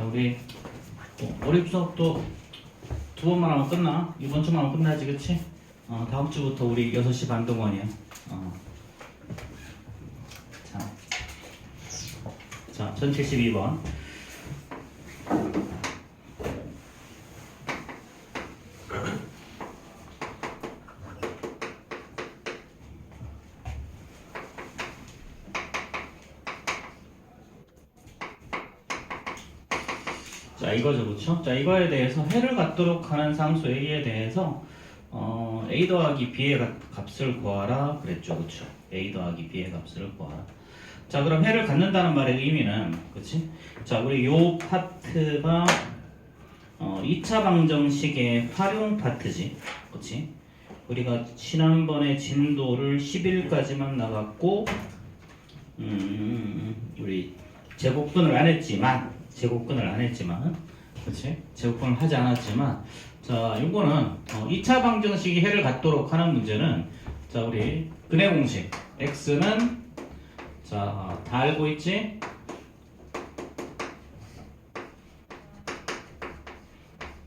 자, 우리 월요일 수업도 두 번만 하면 끝나. 이번 주만 하면 끝나지, 그치? 다음 주부터 우리 6시 반 동안이야. 자, 1072번. 자, 이거죠, 그쵸? 자, 이거에 대해서 해를 갖도록 하는 상수 A에 대해서 A 더하기 B의 값을 구하라 그랬죠, 그쵸? A 더하기 B의 값을 구하라. 자, 그럼 해를 갖는다는 말의 의미는, 그치? 자, 우리 요 파트가 2차 방정식의 활용 파트지, 그치? 우리가 지난번에 진도를 10일까지만 나갔고, 우리 제곱근을 안 했지만, 그치? 제곱근을 하지 않았지만, 자, 요거는 2차 방정식이 해를 갖도록 하는 문제는, 자, 우리 근해 공식 x는 자, 다 알고 있지?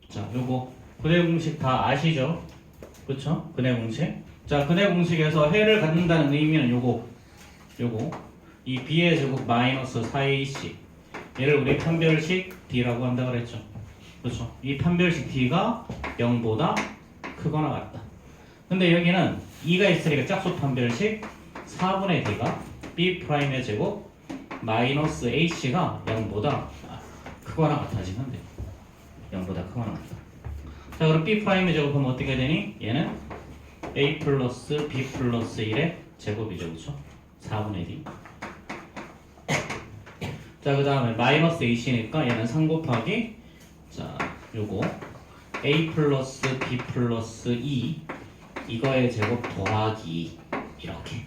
자, 요거 근해 공식 다 아시죠? 그쵸? 근해 공식. 자, 근해 공식에서 해를 갖는다는 의미는 요거 이 b의 제곱 마이너스 4ac 얘를 우리 판별식 d라고 한다 그랬죠. 그렇죠? 이 판별식 d가 0보다 크거나 같다. 근데 여기는 2가 있으니까 짝수 판별식 4분의 d가 b'의 제곱 마이너스 ac가 0보다 크거나 같아지면 돼. 0보다 크거나 같다. 자, 그럼 b'의 제곱하면 어떻게 되니? 얘는 a 플러스 b 플러스 1의 제곱이죠. 그렇죠? 4분의 d. 자, 그 다음에 마이너스 ac니까 얘는 3 곱하기 자, 요거 a 플러스 b 플러스 2 이거의 제곱 더하기 이렇게,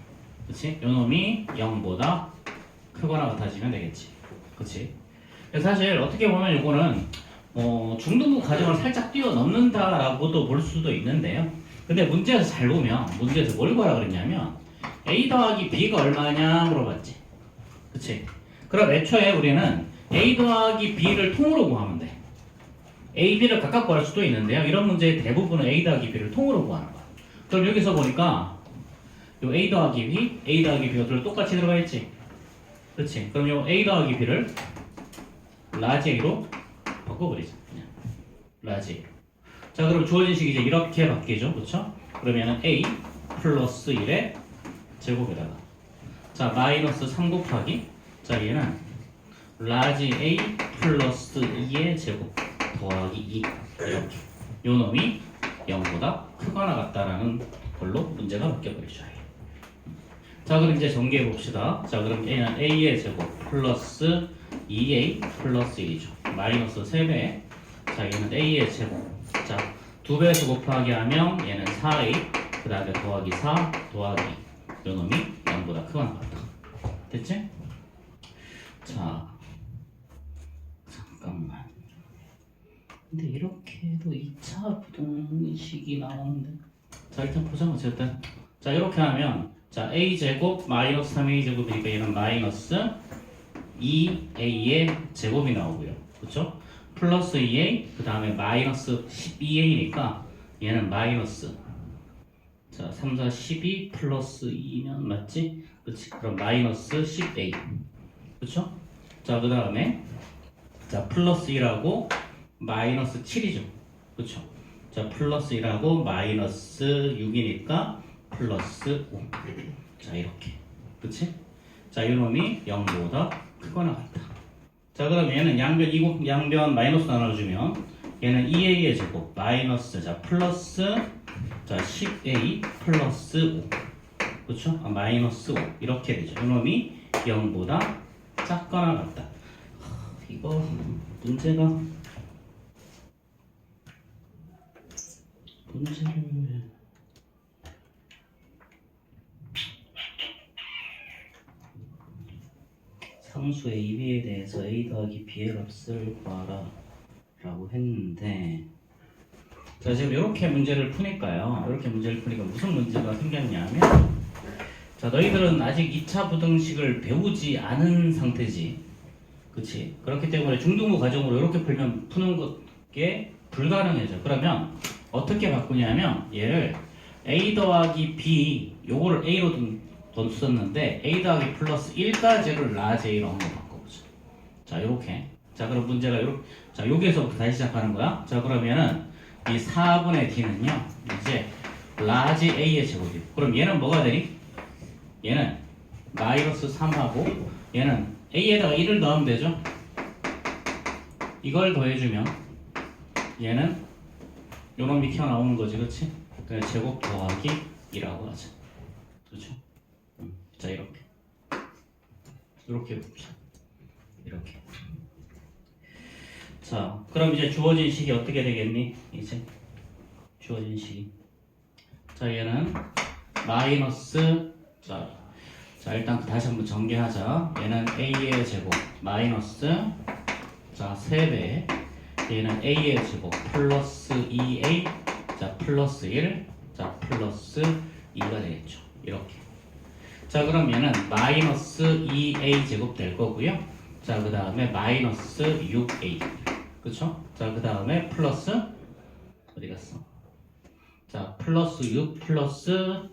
그치? 요놈이 0보다 크거나 같아지면 되겠지, 그치? 사실 어떻게 보면 요거는 중등부 과정을 살짝 뛰어넘는다라고도 볼 수도 있는데요. 근데 문제에서 잘 보면 문제에서 뭘 구하라 그랬냐면 a 더하기 b가 얼마냐 물어봤지, 그치? 그럼 애초에 우리는 a 더하기 b를 통으로 구하면 돼. a, b를 각각 구할 수도 있는데요. 이런 문제의 대부분은 a 더하기 b를 통으로 구하는 거야. 그럼 여기서 보니까 요 a 더하기 b, a 더하기 b가 둘 똑같이 들어가 있지. 그렇지? 그럼 요 a 더하기 b를 라지 a로 바꿔버리자. 그냥 라지 a로. 자, 그럼 주어진 식이 이제 이렇게 바뀌죠. 그렇죠? 그러면은 a 플러스 1의 제곱에다가 자, 마이너스 3 곱하기 자, 얘는 라지 a 플러스 2의 제곱 더하기 2 이렇게 요 놈이 0보다 크거나 같다라는 걸로 문제가 바뀌어버리죠. 자, 그럼 이제 전개해 봅시다. 자, 그럼 얘는 a의 제곱 플러스 2a 플러스 1이죠. 마이너스 3배. 자, 얘는 a의 제곱. 자, 2배에서 곱하기 하면 얘는 4a 그 다음에 더하기 4 더하기 요 놈이 0보다 크거나 같다. 됐지? 자, 잠깐만. 근데 이렇게 해도 2차 부등식이 나오는데. 자, 일단 보자. 어쨌든. 자, 이렇게 하면 자, a제곱 마이너스 3a제곱이니까 얘는 마이너스 2a의 제곱이 나오고요. 그쵸? 플러스 2a 그 다음에 마이너스 12a니까 얘는 마이너스 자, 3, 4, 12 플러스 2면 맞지? 그치? 그럼 마이너스 10a 그쵸? 자, 그 다음에 자, 플러스 1하고 마이너스 7이죠. 그쵸? 자, 플러스 1하고 마이너스 6이니까 플러스 5. 자, 이렇게. 그치? 자, 이놈이 0보다 크거나 같다. 자, 그럼 얘는 양변 마이너스 나눠주면 얘는 2a의 제곱 마이너스 자, 플러스 자, 10a 플러스 5. 그쵸? 마이너스 5. 이렇게 되죠. 이놈이 0보다 작거나 같다. 이거 문제를 상수 a, b에 대해서 a 더하기 b의 값을 구하라 라고 했는데 자, 지금 이렇게 문제를 푸니까요. 이렇게 문제를 푸니까 무슨 문제가 생겼냐면 자, 너희들은 아직 2차 부등식을 배우지 않은 상태지. 그치? 그렇기 때문에 중등부 과정으로 이렇게 푸는 게 불가능해져. 그러면 어떻게 바꾸냐면 얘를 a 더하기 b 요거를 a로 뒀었는데 a 더하기 플러스 1까지를 라지 a로 한번 바꿔보자. 자 요렇게. 자 그럼 문제가 요렇게. 자 여기에서부터 다시 시작하는 거야. 자 그러면은 이 4분의 d는요 이제 라지 a의 제곱이고, 그럼 얘는 뭐가 되니? 얘는 마이너스 3하고 얘는 a에다가 1을 넣으면 되죠. 이걸 더해주면 얘는 요런 게 튀어나오는 거지, 그치? 그냥 제곱 더하기 2라고 하자. 그렇죠? 자 이렇게 봅시다. 이렇게. 자 그럼 이제 주어진 식이 어떻게 되겠니? 이제 주어진 식이, 자 얘는 마이너스, 자 일단 다시 한번 전개하자. 얘는 a의 제곱 마이너스, 자 3배, 얘는 a의 제곱 플러스 2a, 자 플러스 1, 자 플러스 2가 되겠죠. 이렇게. 자 그럼 얘는 마이너스 2a 제곱 될 거고요. 자 그 다음에 마이너스 6a, 그쵸? 자 그 다음에 플러스 어디 갔어? 자 플러스 6 플러스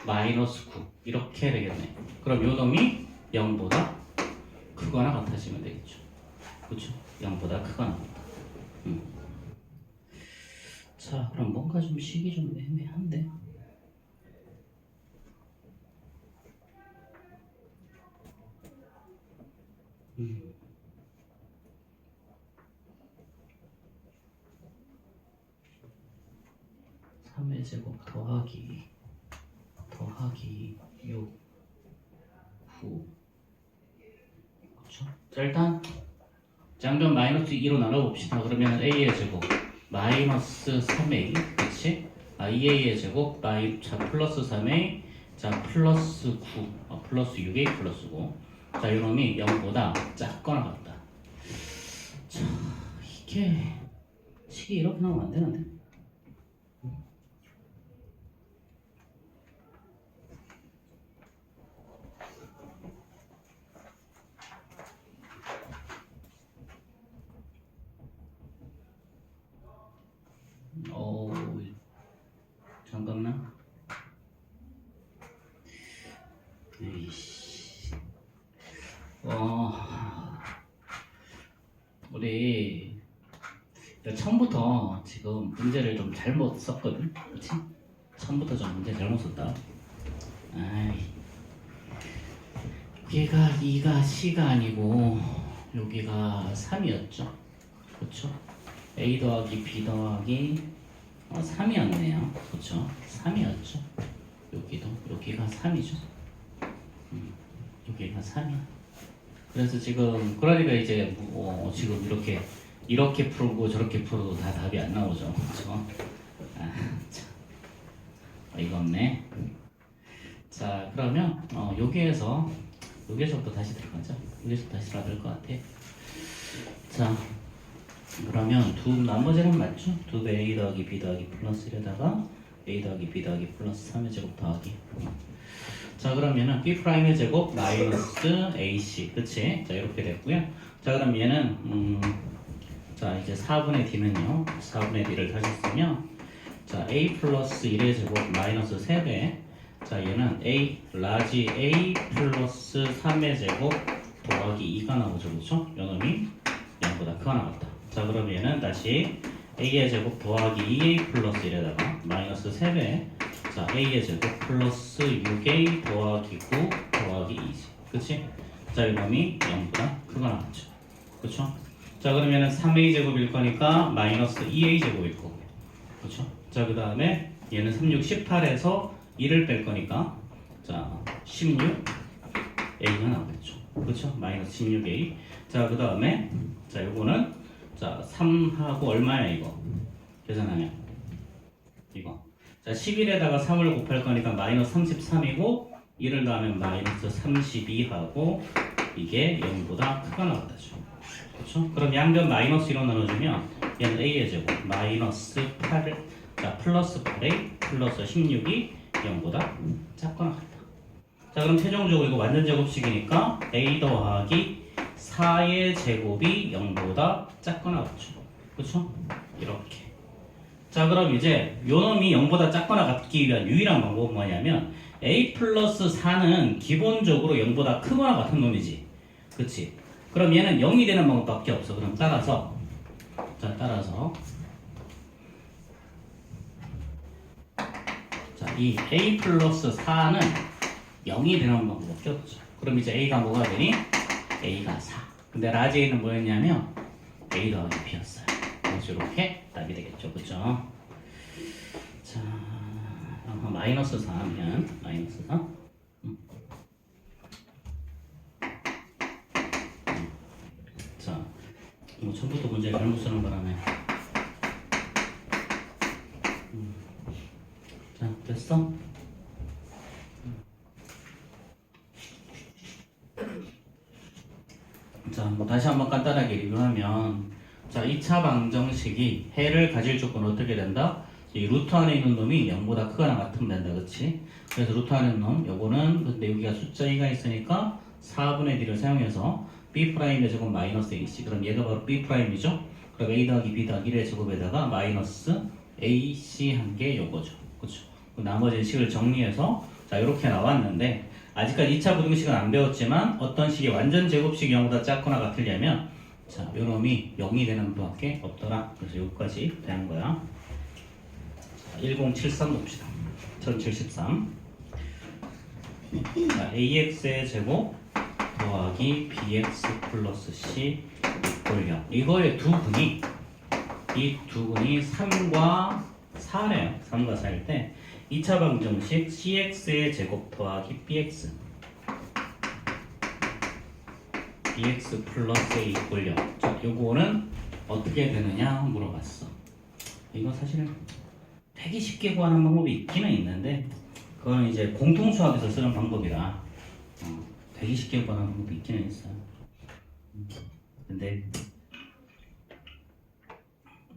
마이너스 9 이렇게 되겠네. 그럼 요 놈이 0보다 크거나 같아지면 되겠죠. 그쵸? 0보다 크거나 같다. 자 그럼 뭔가 좀 식이 좀 애매한데. 3의 제곱 더하기 6 9. 그렇죠? 자 일단 양변 마이너스 2로 나눠봅시다. 그러면 a의 제곱 마이너스 3a, 그치? 2a의 제곱 자 플러스 3a, 자 플러스 9, 플러스 6a 플러스 5. 자 이놈이 0보다 작거나 같다. 자 이게 식이 이렇게 나오면 안 되는데. 잠깐만. 우리 처음부터 지금 문제를 좀 잘못 썼거든, 그렇지? 처음부터 좀 문제 잘못 썼다. 여기가 2가 C가 아니고 여기가 3이었죠, 그렇죠? A 더하기 B 더하기 3이었네요, 그렇죠? 3이었죠. 여기가 3이죠. 여기가 3이야. 그래서 지금 그러니까 이제 지금 이렇게 풀고 저렇게 풀어도 다 답이 안 나오죠, 그렇죠? 참 어이가 없네. 자 그러면 여기에서부터 다시 들어가자. 여기서 다시 들어가야 될 것 같아. 자 그러면 나머지는 맞죠? 2배 a 더하기 b 더하기 플러스 1에다가 a 더하기 b 더하기 플러스 3의 제곱 더하기. 자 그러면은 b 프라임의 제곱 마이너스 ac, 그치? 자 이렇게 됐고요. 자 그럼 얘는 자 이제 4분의 d는요, 4분의 d를 다시 쓰면 자 a 플러스 1의 제곱 마이너스 3배, 자 얘는 라지 a 플러스 3의 제곱 더하기 2가 나오죠, 그렇죠? 요놈이 0보다 크거나 같다. 자 그럼 얘는 다시 a의 제곱 더하기 2a 플러스 1에다가 마이너스 3배, 자 a의 제곱 플러스 6a 더하기 9 더하기 2지, 그치? 자 이놈이 0보다 크거나 같죠, 그쵸? 자 그러면은 3a 제곱일 거니까 마이너스 2a 제곱일 거고, 그쵸? 자 그 다음에 얘는 3, 6, 18에서 2를 뺄 거니까 자 16a가 나오겠죠, 그쵸? 마이너스 16a. 자 그 다음에 자 요거는 자 3하고 얼마야 이거 계산하면 이거 자 11에다가 3을 곱할 거니까 마이너스 33이고 1을 더하면 마이너스 32하고 이게 0보다 크거나 같다죠, 그렇죠? 그럼 양변 마이너스 1로 나눠주면 얘는 a의 제곱 마이너스 8, 자 플러스 8a 플러스 16이 0보다 작거나 같다. 자 그럼 최종적으로 이거 완전 제곱식이니까 a 더하기 4의 제곱이 0보다 작거나 같죠. 그렇죠? 이렇게. 자, 그럼 이제 요 놈이 0보다 작거나 같기 위한 유일한 방법은 뭐냐면 a 플러스 4는 기본적으로 0보다 크거나 같은 놈이지. 그치? 그럼 얘는 0이 되는 방법밖에 없어. 그럼 따라서 자, 이 a 플러스 4는 0이 되는 방법밖에 없죠. 그럼 이제 a가 뭐가 되니? a가 4. 근데 라지 a는 뭐였냐면 a 더하기 b였어요. 그래서 이렇게 답이 되겠죠. 그죠? 자, 마이너스 4하면 마이너스 4. 자, 뭐 처음부터 문제 잘못 쓰는 바람에. 자, 됐어? 자, 뭐 다시 한번 간단하게 리뷰하면, 자, 2차 방정식이 해를 가질 조건은 어떻게 된다? 이 루트 안에 있는 놈이 0보다 크거나 같으면 된다, 그치? 그래서 루트 안에 있는 놈, 요거는 근데 여기가 숫자 2가 있으니까 4분의 D를 사용해서 B'의 제곱 마이너스 AC. 그럼 얘가 바로 B'이죠? 그럼 A 더하기 B 더하기 1의 제곱에다가 마이너스 AC 한 게 요거죠. 그쵸? 나머지 식을 정리해서 자, 이렇게 나왔는데, 아직까지 2차 부등식은 안 배웠지만 어떤 식이 완전 제곱식이 0보다 작거나 같으려면 자, 요 놈이 0이 되는 것밖에 없더라. 그래서 여기까지 된 거야. 자, 1073 봅시다. 1073. 자, AX의 제곱 더하기 BX 플러스 C 이꼴 0. 이거의 두 분이 이 두 분이 3과 4래요. 3과 4일 때 2차 방정식 CX의 제곱 더하기 BX BX 플러스 A 이꼴 0. 자, 요거는 어떻게 되느냐 물어봤어. 이거 사실은 되게 쉽게 구하는 방법이 있기는 있는데 그거는 이제 공통수학에서 쓰는 방법이라 되게 쉽게 구하는 방법이 있기는 있어요. 근데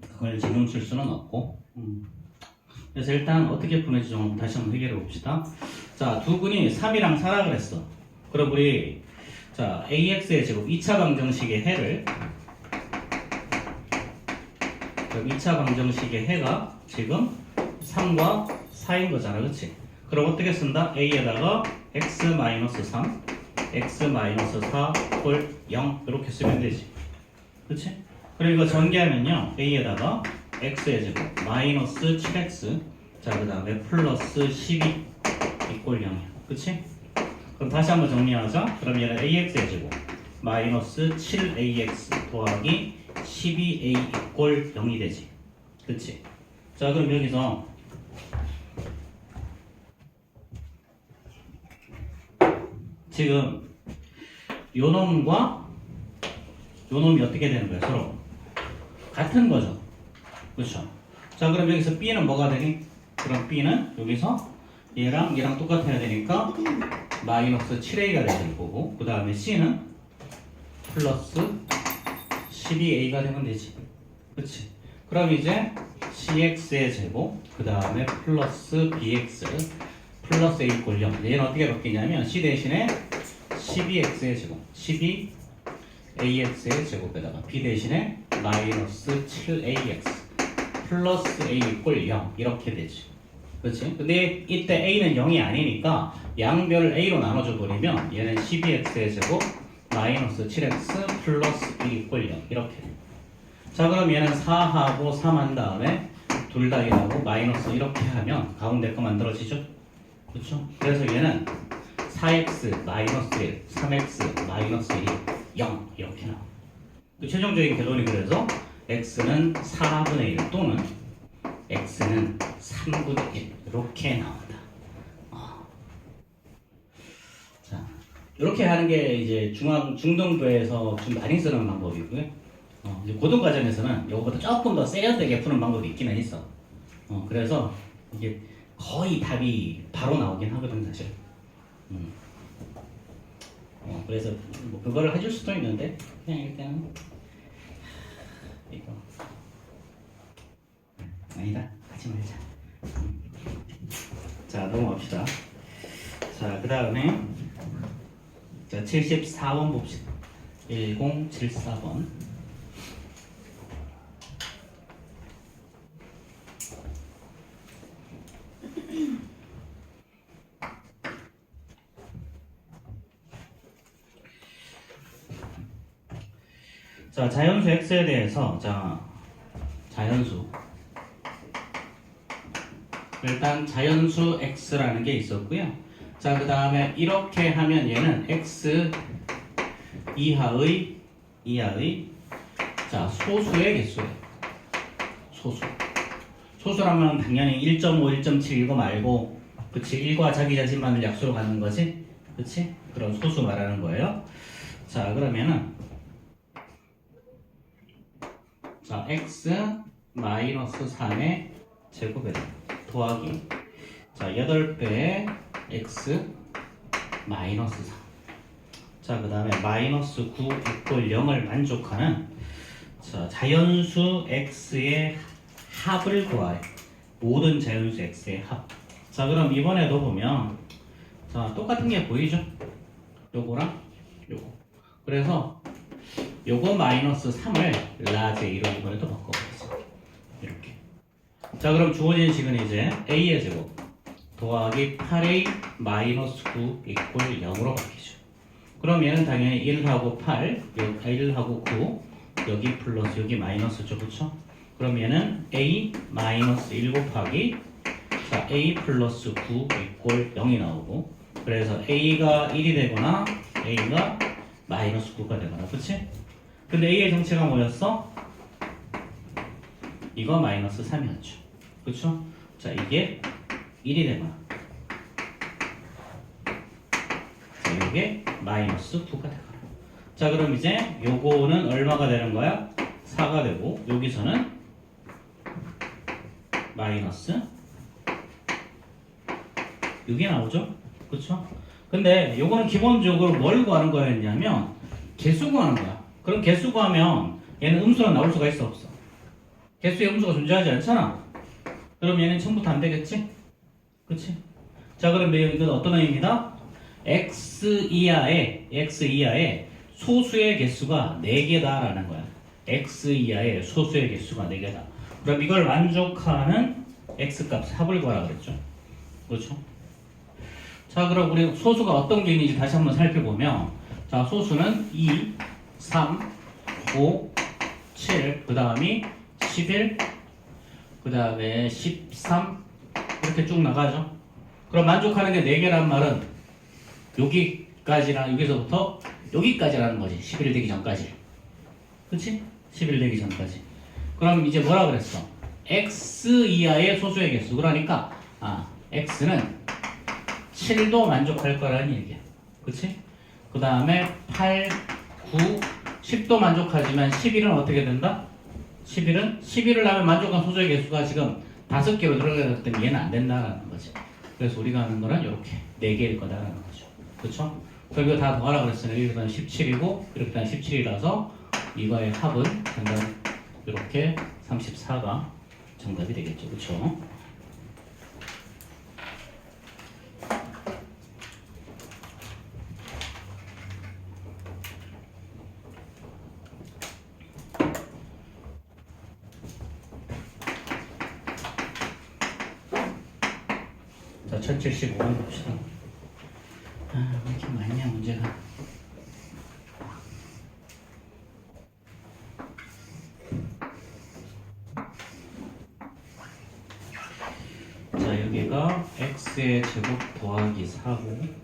그걸 지금 쓸 수는 없고 그래서 일단 어떻게 푸는지 좀 다시 한번 해결해 봅시다. 자, 두 분이 3이랑 4라 그랬어. 그럼 우리 자, AX의 제곱 2차 방정식의 해를 그럼 2차 방정식의 해가 지금 3과 4인 거잖아. 그치? 그럼 어떻게 쓴다? A에다가 X-3 X-4 꼴 0 이렇게 쓰면 되지. 그치? 그리고 이거 전개하면요 A에다가 X의 제곱 마이너스 7X 자, 그 다음에 플러스 12 이꼴 0이야. 그치? 그럼 다시 한번 정리하자. 그럼 얘는 AX의 제곱 마이너스 7AX 더하기 12A 이꼴 0이 되지. 그치? 자, 그럼 여기서 지금 요 놈과 요 놈이 어떻게 되는 거야? 서로 같은 거죠. 그렇죠? 자, 그럼 여기서 B는 뭐가 되니? 그럼 B는 여기서 얘랑 똑같아야 되니까 마이너스 7A가 되는 거고 그 다음에 C는 플러스 12A가 되면 되지. 그치? 그럼 이제 CX의 제곱 그 다음에 플러스 BX 플러스 A 꼴 0. 얘는 어떻게 바뀌냐면 C 대신에 12X의 제곱 12AX의 제곱에다가 B 대신에 마이너스 7AX 플러스 A 꼴 0 이렇게 되지. 그렇지? 근데 이때 A는 0이 아니니까 양변을 A로 나눠줘 버리면 얘는 12X의 제곱 마이너스 7X 플러스 A 꼴 0 이렇게 돼. 자, 그럼 얘는 4하고 3 한 다음에 둘 다 1하고 마이너스 이렇게 하면 가운데 거 만들어지죠? 그렇죠? 그래서 얘는 4x 마이너스 1, 3x 마이너스 1이 0 이렇게 나와. 최종적인 결론이 그래서 x는 4분의 1 또는 x는 3분의 1 이렇게 나온다. 자, 이렇게 하는 게 이제 중등부에서 좀 많이 쓰는 방법이고요. 이제 고등 과정에서는 이거보다 조금 더 세련되게 푸는 방법이 있기는 있어. 그래서 이게 거의 답이 바로 나오긴 하거든 사실. 그래서 뭐 그거를 해줄 수도 있는데 그냥 일단 이거 아니다 하지 말자. 자, 넘어갑시다. 자, 그 다음에 자 74번 봅시다. 1074번. 자, 자연수 x에 대해서 자연수 일단 자연수 x라는 게 있었고요. 자, 그 다음에 이렇게 하면 얘는 x 이하의 자, 소수의 개수예요. 소수라면 당연히 1.5, 1.7 이거 말고, 그치? 1과 자기 자신만을 약수로 갖는 거지? 그치? 그런 소수 말하는 거예요. 자, 그러면은 자, x 마이너스 3의 제곱에 더하기 자, 8배의 x 마이너스 3. 자, 그 다음에 마이너스 9 이퀄 0을 만족하는 자, 자연수 x의 합을 구하래. 모든 자연수 x의 합. 자, 그럼 이번에도 보면 자, 똑같은 게 보이죠? 요거랑 요거. 그래서 요거 마이너스 3을 라제이로 이번에도 바꿔보겠습니다. 이렇게. 자, 그럼 주어진 식은 이제 a의 제곱 더하기 8a 마이너스 9 이퀄 0으로 바뀌죠. 그럼 얘는 당연히 1하고 8, 1하고 9, 여기 플러스 여기 마이너스죠, 그쵸? 그럼 얘는 a 마이너스 1 곱하기 자, a 플러스 9 이퀄 0이 나오고, 그래서 a가 1이 되거나 a가 마이너스 9가 되거나, 그치? 근데 a의 정체가 뭐였어? 이거 마이너스 3이었죠. 그쵸? 자, 이게 1이 되거나 자, 이게 마이너스 9가 되거나. 자, 그럼 이제 요거는 얼마가 되는 거야? 4가 되고, 여기서는 마이너스 6이 나오죠? 그쵸? 근데 요거는 기본적으로 뭘 구하는 거였냐면 개수 구하는 거야. 그럼 개수 구하면 얘는 음수가 나올 수가 있어, 없어? 개수의 음수가 존재하지 않잖아. 그럼 얘는 처음부터 안 되겠지? 그치? 자, 그럼 이건 어떤 의미입니다? x 이하의 소수의 개수가 4개다 라는 거야. x 이하의 소수의 개수가 4개다. 그럼 이걸 만족하는 x값 합을 구하라 그랬죠. 그렇죠? 자, 그럼 우리 소수가 어떤 게 있는지 다시 한번 살펴보면, 자, 소수는 2, 3, 5, 7, 그 다음이 11, 그 다음에 13 이렇게 쭉 나가죠. 그럼 만족하는 게 4개란 말은 여기까지랑 여기서부터 여기까지라는 거지. 11 되기 전까지. 그치? 11 되기 전까지. 그럼 이제 뭐라 그랬어? x 이하의 소수의 개수. 그러니까 x는 7도 만족할 거라는 얘기야. 그치? 그 다음에 8, 9, 10도 만족하지만 11은 어떻게 된다? 11을 하면 만족한 소수의 개수가 지금 5개로 들어가기 때문에 얘는 안 된다라는 거지. 그래서 우리가 하는 거는 이렇게 4개일 거다라는 거죠. 그쵸? 그럼 이거 다 더하라 그랬으니 이렇게 17이고 이렇게 17이라서 이거의 합은 정답 이렇게 34가 정답이 되겠죠. 그쵸? 자, 1075번 봅시다. 왜 이렇게 많냐, 문제가. 자, 여기가 x의 제곱 더하기 4고,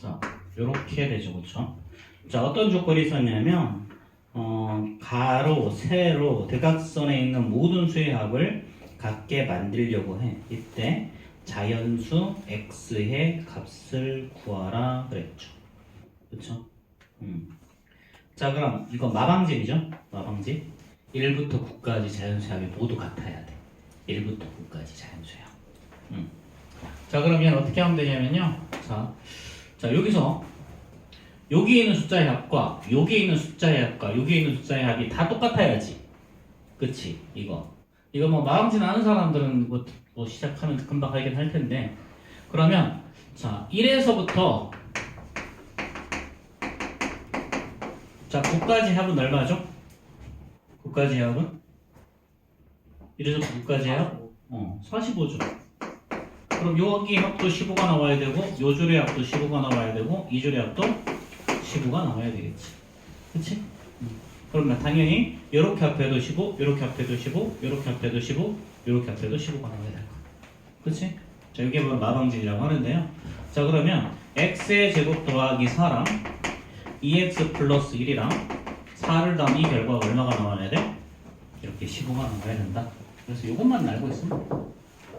자, 요렇게 되죠, 그쵸? 자, 어떤 조건이 있었냐면, 가로, 세로, 대각선에 있는 모든 수의 합을 같게 만들려고 해. 이때 자연수 x의 값을 구하라 그랬죠. 그쵸? 자, 그럼 이거 마방집이죠? 마방집. 1부터 9까지 자연수의 합이 모두 같아야 돼. 1부터 9까지 자연수의 합. 자, 그럼 얘는 어떻게 하면 되냐면요. 자, 여기서 여기 있는 숫자의 합과 여기 있는 숫자의 합과 여기 있는 숫자의 합이 다 똑같아야지. 그치? 이거 뭐 마음진 않은 사람들은 뭐 시작하면 금방 하긴 할 텐데, 그러면 자 1에서부터 자 9까지 합은 얼마죠? 9까지 합은? 1에서 9까지 합? 45죠. 그럼 여기 합도 15가 나와야 되고 요 줄의 합도 15가 나와야 되고 이 줄의 합도 15가 나와야 되겠지. 그치? 그러면 당연히 이렇게 합해도 15, 이렇게 합해도 15, 이렇게 합해도 15, 이렇게 합해도 15가 나와야 될 거야. 그치? 자, 이게 바로 마방질이라고 하는데요. 자, 그러면 x의 제곱 더하기 4랑 2x 플러스 1이랑 4를 더하면 이 결과가 얼마가 나와야 돼? 이렇게 15가 나와야 된다. 그래서 이것만 알고 있으면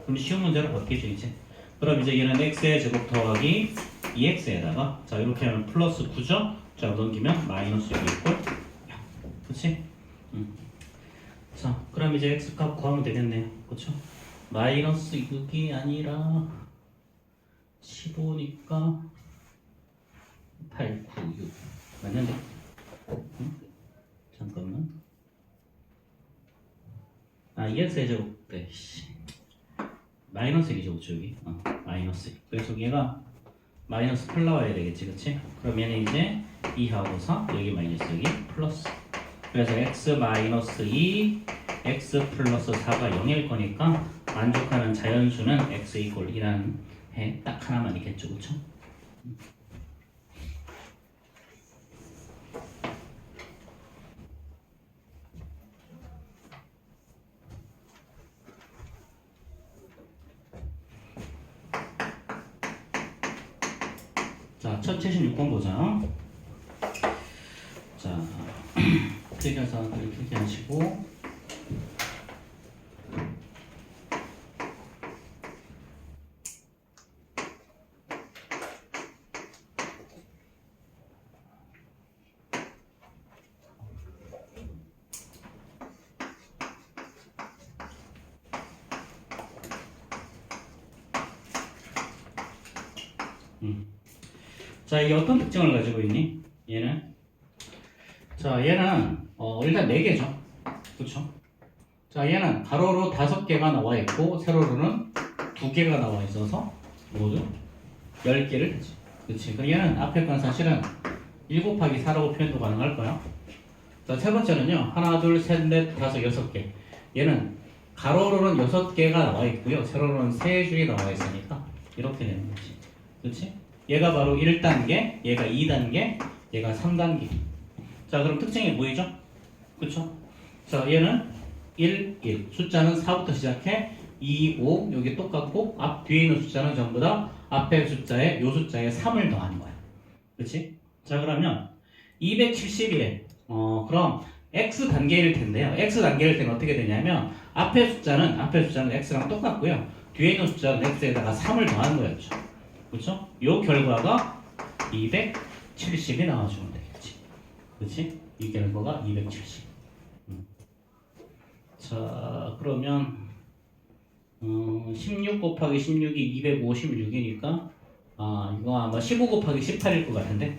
그럼 쉬운 문제로 바뀌죠 이제. 그럼 이제 얘는 x의 제곱 더하기 2x에다가 자 이렇게 하면 플러스 9죠? 자 넘기면 마이너스 6이 있고 그치? 자 그럼 이제 x값 구하면 되겠네요. 그쵸? 마이너스 6이 아니라 15니까 8, 9, 6 맞는데? 잠깐만 아 2x의 제곱 네, 마이너스 1이죠 그쵸 여기 마이너스 1 그래서 얘가 마이너스 8 나와야 되겠지 그치? 그럼 얘는 이제 2하고 4 여기 마이너스 여기 플러스 그래서 x 마이너스 2 x 플러스 4가 0일 거니까 만족하는 자연수는 x 이꼴 2라는 해 딱 하나만 있겠죠 그쵸? 자, 첫 76번 보자. 자, 필기해서 이렇게 필기하시고 자, 이게 어떤 특징을 가지고 있니? 얘는 자, 얘는 일단 4개죠. 그쵸? 자, 얘는 가로로 5개가 나와 있고 세로로는 2개가 나와 있어서 모두 10개를 했지. 그치? 그럼 얘는 앞에 건 사실은 1 곱하기 4라고 표현도 가능할 거야. 자, 세 번째는요. 하나, 둘, 셋, 넷, 다섯, 6개. 얘는 가로로는 6개가 나와 있고요. 세로로는 3줄이 나와 있으니까 이렇게 되는 거지. 그치? 얘가 바로 1단계, 얘가 2단계, 얘가 3단계. 자, 그럼 특징이 보이죠? 그쵸? 자, 얘는 1, 1. 숫자는 4부터 시작해 2, 5. 여기 똑같고 앞 뒤에 있는 숫자는 전부 다 앞에 숫자에 요 숫자에 3을 더하는 거야. 그치? 자, 그러면 271에 그럼 x 단계일 텐데요. x 단계일 때는 어떻게 되냐면 앞에 숫자는 x랑 똑같고요. 뒤에 있는 숫자는 x에다가 3을 더하는 거였죠. 그렇죠? 요 결과가 270이 나와주면 되겠지. 그렇지? 이 결과가 270. 자, 그러면 16 곱하기 16이 256이니까 이거 아마 15 곱하기 18일 것 같은데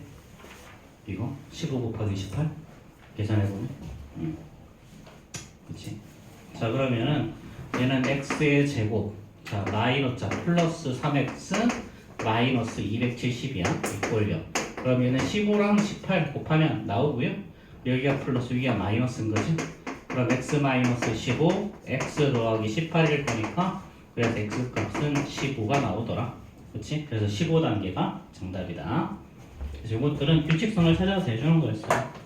이거 15 곱하기 18 계산해보면 그렇지? 자, 그러면은 얘는 x의 제곱 자 마이너스 자 플러스 3x 마이너스 270이야. 이꼴요. 그럼 얘는 15랑 18 곱하면 나오고요. 여기가 플러스 여기가 마이너스인 거지. 그럼 x 마이너스 15 x 더하기 18일 거니까 그래서 x 값은 15가 나오더라. 그치? 그래서 15단계가 정답이다. 그래서 이것들은 규칙성을 찾아서 해주는 거였어요.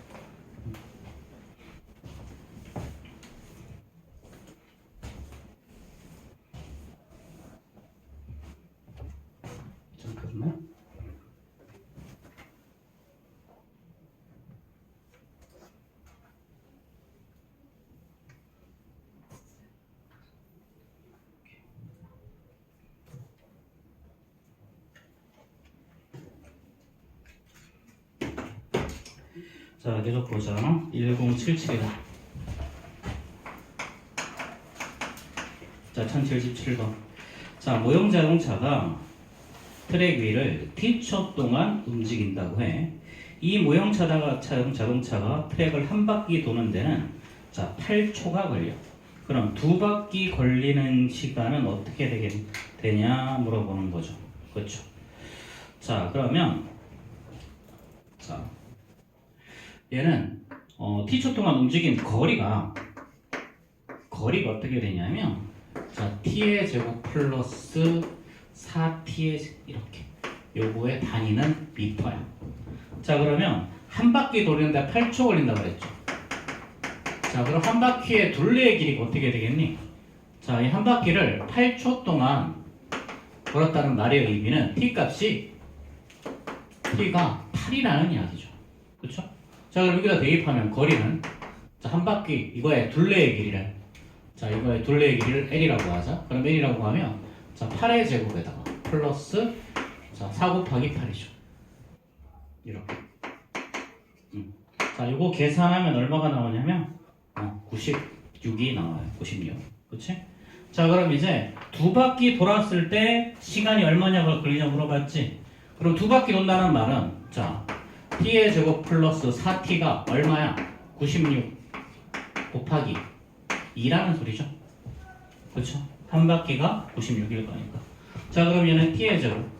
잠깐만. 자, 계속 보자. 1077이다. 자, 1077번. 자, 모형 자동차가 트랙 위를 t초 동안 움직인다고 해. 이 모형 자동차가 트랙을 한 바퀴 도는 데는 자, 8초가 걸려. 그럼 두 바퀴 걸리는 시간은 어떻게 되냐 물어보는 거죠. 그렇죠. 자, 그러면 자, 얘는 t초 동안 움직인 거리가 어떻게 되냐면 자, t의 제곱 플러스 4t의 이렇게 요거의 단위는 미터야. 자, 그러면 한 바퀴 도리는데 8초 걸린다고 그랬죠. 자, 그럼 한 바퀴의 둘레의 길이가 어떻게 되겠니? 자, 이 한 바퀴를 8초 동안 돌았다는 말의 의미는 t 값이 t가 8이라는 이야기죠. 그렇죠? 자, 그럼 여기다 대입하면 거리는 자, 한 바퀴 이거의 둘레의 길이를 자, 이거의 둘레의 길이를 L이라고 하자. 그럼 L이라고 하면 자, 8의 제곱에다가 플러스 자, 4 곱하기 8이죠. 이렇게. 자, 이거 계산하면 얼마가 나오냐면 96이 나와요. 96. 그치? 자, 그럼 이제 두 바퀴 돌았을 때 시간이 얼마냐고 걸리냐고 물어봤지? 그럼 두 바퀴 돈다는 말은 자, t의 제곱 플러스 4t가 얼마야? 96 곱하기 2라는 소리죠. 그렇죠? 한 바퀴가 96일 거니까. 자, 그럼 얘는 t의 제곱.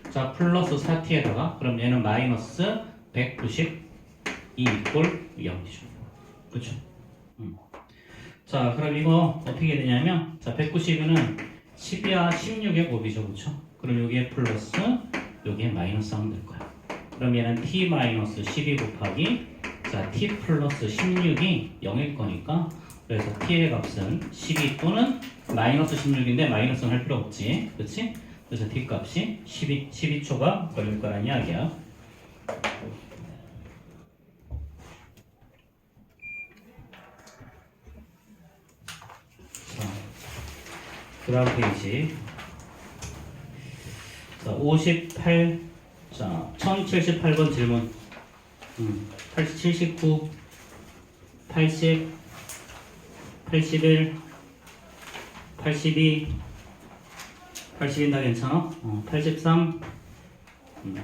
자, 플러스 4t에다가 그럼 얘는 마이너스 192 이꼴 0이죠. 그렇죠? 자, 그럼 이거 어떻게 되냐면 자, 192는 10이야 16의 곱이죠. 그렇죠? 그럼 여기에 플러스 여기에 마이너스 하면 될 거야. 그럼 얘는 t 마이너스 12 곱하기 자, t 플러스 16이 0일 거니까 그래서 t의 값은 12 또는 마이너스 16인데 마이너스는 할 필요 없지. 그렇지? 그래서 t 값이 12초가 걸릴 거란 이야기야. 자, 그 다음 페이지. 자, 58, 자, 1078번 질문. 79, 80, 81, 82, 82 다 괜찮아? 83,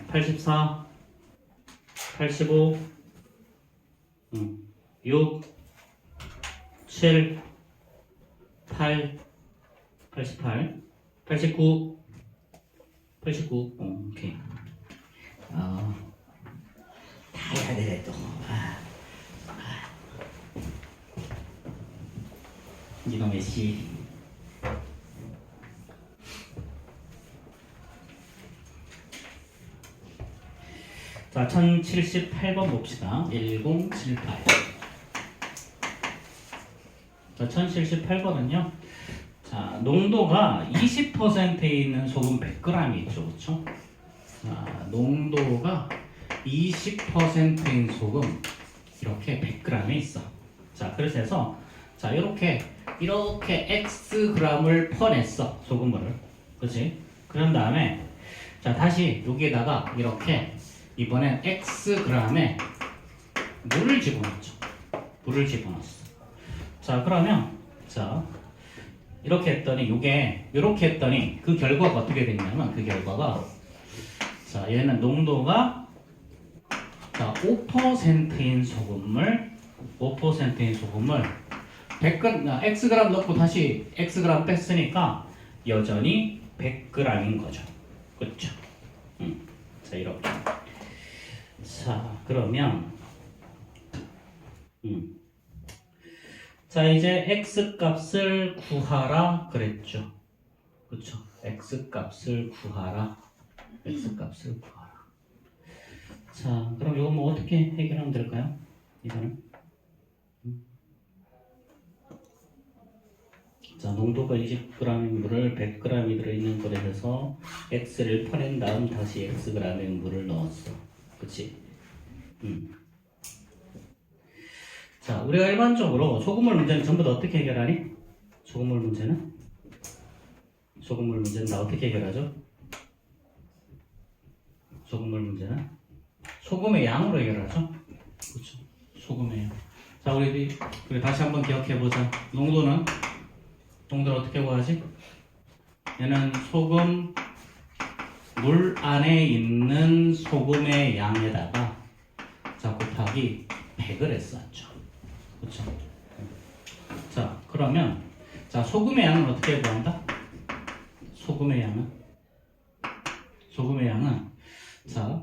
84, 85, 6, 7, 8, 88, 89, 89, 오케이. 다 해야 되네 또. 이놈의 씨. 자, 1078번 봅시다. 1078. 자, 1078번은요. 자, 농도가 20%에 있는 소금 100g이 있죠. 그렇죠? 자, 농도가 20%인 소금 이렇게 100g에 있어. 자, 그래서 자, 이렇게 x g을 퍼냈어. 소금물을. 그렇지? 그런 다음에 자, 다시 여기에다가 이렇게 이번엔 x g에 물을 집어넣죠. 물을 집어넣었어. 자, 그러면 자, 이렇게 했더니 이렇게 했더니 그 결과가 어떻게 됐냐면 그 결과가 자, 얘는 농도가 자, 5%인 소금물 100g, xg 넣고 다시 xg 뺐으니까 여전히 100g인 거죠. 그렇죠? 자, 이렇게. 자, 그러면 자, 이제 x 값을 구하라 그랬죠. 그렇죠? x 값을 구하라. 자, 그럼 이거 뭐 어떻게 해결하면 될까요? 이거는 자, 농도가 20g인 물을 100g이 들어있는 거에 대해서 x를 퍼낸 다음 다시 xg의 물을 넣었어. 그치? 자, 우리가 일반적으로 소금물 문제는 전부 다 어떻게 해결하니? 소금물 문제는 다 어떻게 해결하죠? 소금물 문제는 소금의 양으로 해결하죠? 그렇죠? 소금의 양. 자, 우리 다시 한번 기억해보자. 농도를 어떻게 구하지? 얘는 소금 물 안에 있는 소금의 양에다가 자, 곱하기 100을 했었죠. 그렇죠? 자, 그러면 자, 소금의 양은 어떻게 구한다? 소금의 양은 소금의 양은 자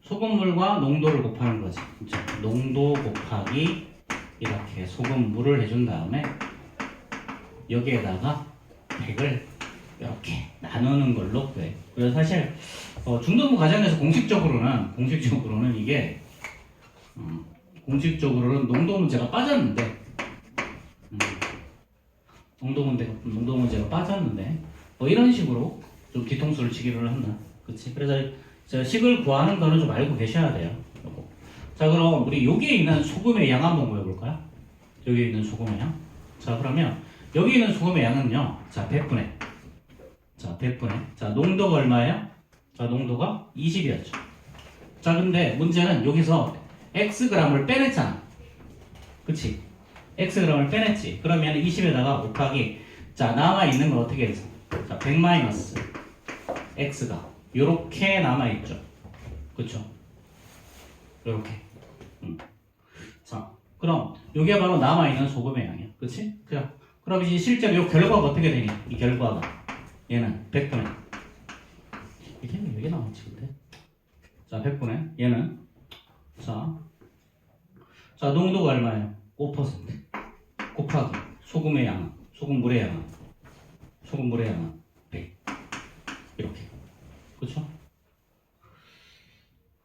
소금물과 농도를 곱하는 거지. 그쵸? 농도 곱하기 이렇게 소금물을 해준 다음에 여기에다가 100을 이렇게 나누는 걸로 구해. 그래서 사실 중등부 과정에서 공식적으로는 이게 공식적으로는 농도 문제가 빠졌는데 농도 문제가 빠졌는데 뭐 이런 식으로 좀 뒤통수를 치기를 한다. 그치? 그래서 저 식을 구하는 거는 좀 알고 계셔야 돼요. 요거. 자 그럼 우리 여기에 있는 소금의 양 한번 구해볼까요? 여기 있는 소금의 양. 자 그러면 여기 있는 소금의 양은요. 자 100분의 자 100분의 자 농도가 얼마예요? 자 농도가 20이었죠. 자 근데 문제는 여기서 xg을 빼냈잖아. 그치? xg을 빼냈지. 그러면 20에다가 곱하기 자 남아있는 건 어떻게 해서 자 100 마이너스 x가 요렇게 남아있죠. 그쵸? 요렇게 자 그럼 요게 바로 남아있는 소금의 양이야. 그치? 그럼 이제 실제로 요 결과가 어떻게 되니? 이 결과가 얘는 100분의 이게 왜 여기 나왔지 근데? 자 100분의 얘는 자 농도가 얼마예요? 5% 곱하기 소금의 양 소금물의 양은 100 이렇게 그쵸?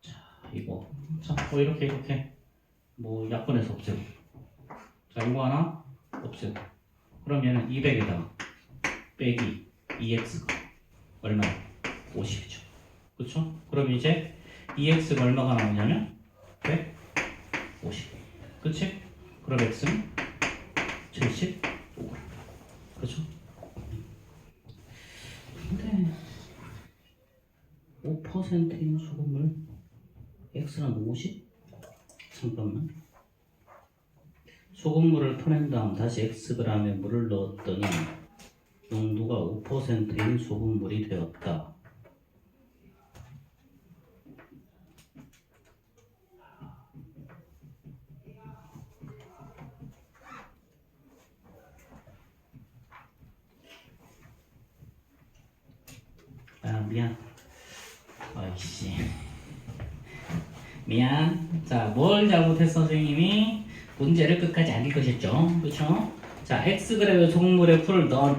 자 이거 자 이렇게 뭐 약분해서 없애고 자 이거 하나 없애고 그럼 얘는 200에다가 빼기 2x가 얼마야? 50이죠. 그쵸? 그럼 이제 2x가 얼마가 나오냐면 150. 그치? 그럼 x는 75g. 그쵸? 근데 5%인 소금물 x는 50? 잠깐만. 소금물을 퍼낸 다음 다시 xg에 물을 넣었더니 농도가 5%인 소금물이 되었다. 미안. 아이씨. 미안. 자, 뭘 잘못했어, 선생님이? 문제를 끝까지 안 읽으셨죠? 그쵸? 자, xg의 소금물에 풀을 넣은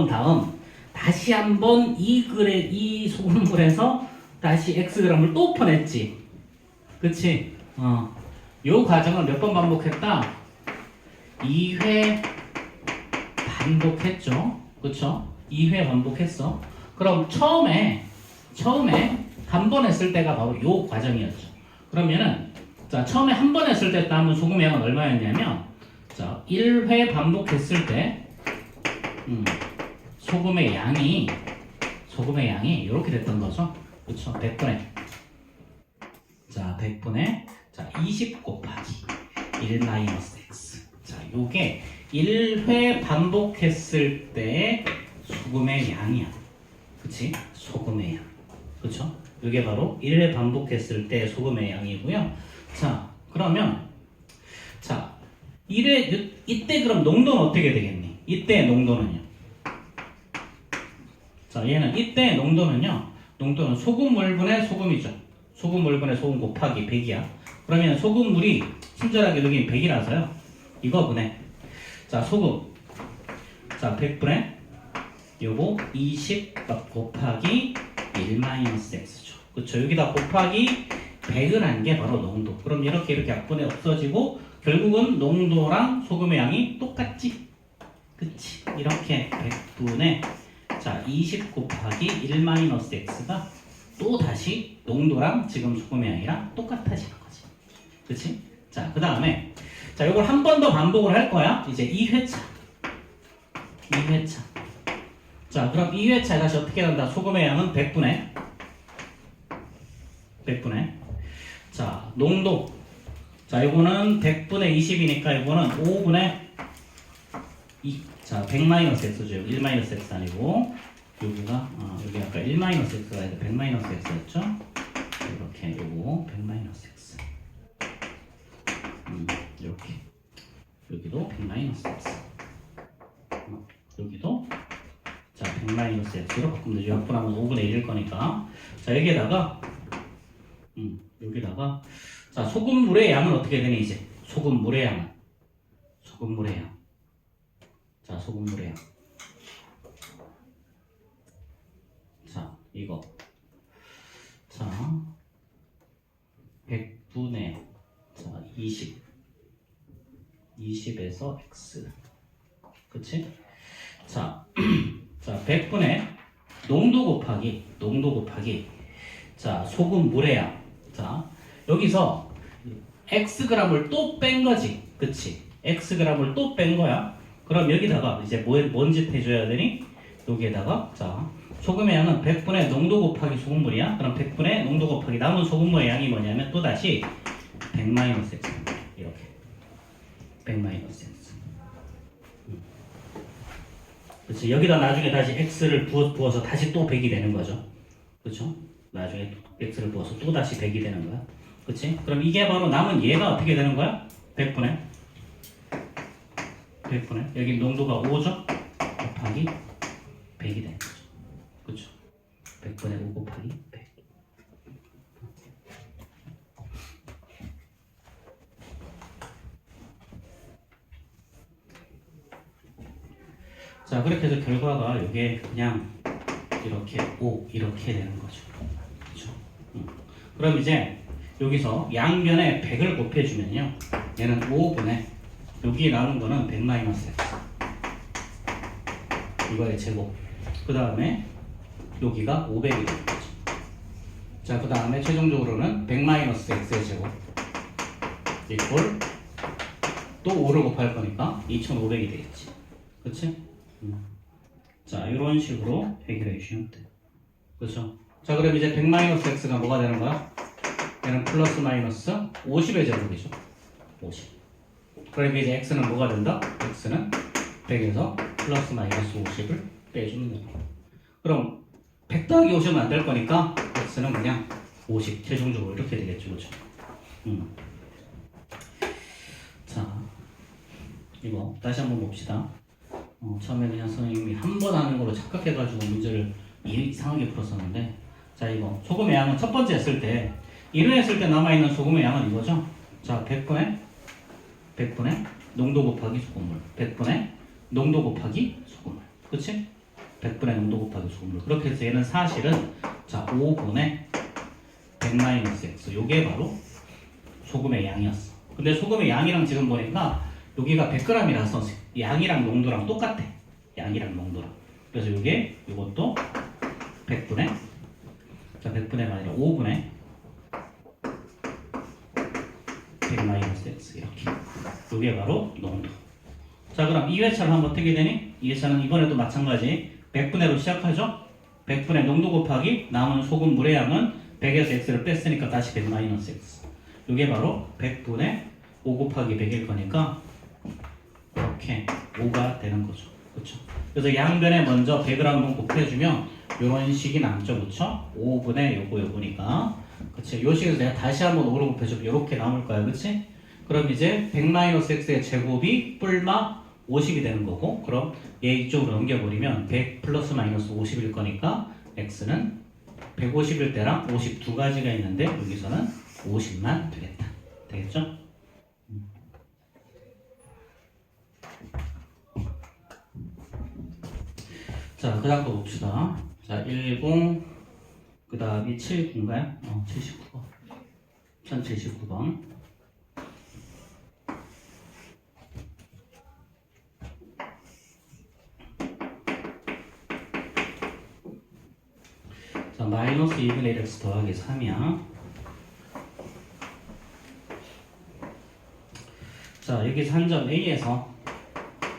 다음 다시 한번 이 소금물에서 다시 xg을 또 퍼냈지. 그치? 요 과정을 몇 번 반복했다? 2회 반복했죠. 그쵸? 2회 반복했어. 그럼 처음에 한 번 했을 때가 바로 요 과정이었죠. 그러면은 자 처음에 한 번 했을 때 남은 소금의 양은 얼마였냐면 자 1회 반복했을 때 소금의 양이 이렇게 됐던 거죠. 그쵸? 100분의 자 100분의 자 20 곱하기 1 마이너스 x 자 요게 1회 반복했을 때 소금의 양이야. 그치? 소금의 양. 그쵸? 이게 바로 1회 반복했을 때 소금의 양이고요. 자, 그러면 자, 이때 그럼 농도는 어떻게 되겠니? 이때 농도는요. 자, 얘는 이때 농도는요. 농도는 소금물분의 소금이죠. 소금물분의 소금 곱하기 100이야. 그러면 소금물이 친절하게 여기 100이라서요. 이거 분해. 자, 소금. 자, 100분의 요거 20 곱하기 1-x죠. 그쵸? 여기다 곱하기 100을 한 게 바로 농도. 그럼 이렇게 약분해 없어지고 결국은 농도랑 소금의 양이 똑같지? 그치? 이렇게 100분의 자 20 곱하기 1-x가 또 다시 농도랑 지금 소금의 양이랑 똑같아지는 거지. 그치? 자, 그 다음에 자 이걸 한 번 더 반복을 할 거야. 이제 2회차. 자, 그럼 2회차에 다시 어떻게 한다? 소금의 양은 100분의 자, 농도. 자, 이거는 100분의 20이니까 이거는 5분의 2. 자, 100-x죠. 1-x 아니고 여기가 여기 아까 1-x가 아니라 100-x였죠? 이렇게 요거 100-x. 이렇게 여기도 100-x. 여기도 자, 100-x로 바꾸면 되죠. 약분하면 5분의 1일 거니까. 자, 여기에다가 여기다가 자, 소금물의 양은 어떻게 되니 이제? 소금물의 양은 소금물의 양. 자, 소금물의 양. 자, 이거. 자, 100분의 자, 20에서 x. 그치? 자, 자, 100분의 농도 곱하기 자, 소금물의 양. 자, 여기서 xg을 또 뺀 거지. 그치? xg을 또 뺀 거야. 그럼 여기다가 이제 뭔 짓 해줘야 되니? 여기에다가 자, 소금의 양은 100분의 농도 곱하기 소금물이야. 그럼 100분의 농도 곱하기 남은 소금물의 양이 뭐냐면 또다시 100-x 이렇게 100-x. 그렇지. 여기다 나중에 다시 x를 부어서 다시 또 100이 되는 거죠. 그렇죠? 나중에 x를 부어서 또 다시 100이 되는 거야. 그렇지? 그럼 이게 바로 남은 얘가 어떻게 되는 거야? 100분의 여기 농도가 5죠? 곱하기 100이 되는 거죠. 그렇죠? 100분의 5 곱하기 100. 자, 그렇게 해서 결과가 이게 그냥 이렇게 5 이렇게 되는 거죠. 그렇죠? 그럼 이제 여기서 양변에 100을 곱해주면요, 얘는 5분의 여기 나온 거는 100-x 이거의 제곱. 그 다음에 여기가 500이 되는 거죠. 자, 그 다음에 최종적으로는 100-x의 제곱 이꼴 또 5를 곱할 거니까 2500이 되겠지. 그치? 자, 이런 식으로 해결해 주시면 돼요. 그렇죠? 자, 그럼 이제 100-x가 뭐가 되는 거야? 얘는 플러스 마이너스 50의 제곱이죠. 50. 그럼 이제 x는 뭐가 된다? x는 100에서 플러스 마이너스 50을 빼주면 됩니다. 그럼 100 더하기 50은 안 될 거니까 x는 그냥 50 최종적으로 이렇게 되겠죠. 그렇죠? 자, 이거 다시 한번 봅시다. 처음에 그냥 선생님이 한 번 하는 걸로 착각해가지고 문제를 이상하게 풀었었는데, 자, 이거 소금의 양은 첫 번째 했을 때 1회 했을 때 남아있는 소금의 양은 이거죠. 자, 100분의 농도 곱하기 소금물, 100분의 농도 곱하기 소금물, 그치? 100분의 농도 곱하기 소금물. 그렇게 해서 얘는 사실은 자, 5분의 100-x 요게 바로 소금의 양이었어. 근데 소금의 양이랑 지금 보니까 여기가 100g이라서 양이랑 농도랑 똑같아. 양이랑 농도랑. 그래서 요것도 100분의 자, 100분의가 아니라 5분의 100-x 이렇게. 요게 바로 농도. 자, 그럼 2회차를 한번 어떻게 되니? 2회차는 이번에도 마찬가지 100분의로 시작하죠? 100분의 농도 곱하기 남은 소금물의 양은 100에서 x를 뺐으니까 다시 100-x. 요게 바로 100분의 5 곱하기 100일 거니까 이렇게 5가 되는 거죠. 그렇죠? 그래서 양변에 먼저 100을 한번 곱해주면 이런 식이 남죠. 그렇죠? 5분의 요거니까. 그치? 요 식에서 내가 다시 한번 5로 곱해주면 이렇게 남을 거야. 그치? 그럼 이제 100-x의 제곱이 뿔마 50이 되는 거고, 그럼 얘 이쪽으로 넘겨버리면 100 플러스 마이너스 50일 거니까 x는 150일 때랑 50 두 가지가 있는데 여기서는 50만 되겠다. 되겠죠? 자, 그 다음 거 봅시다. 자, 10, 그 다음이 79인가요? 79번. 1079번. 자, 마이너스 2분의 1x 더하기 3이야. 자, 여기서 한 점 A에서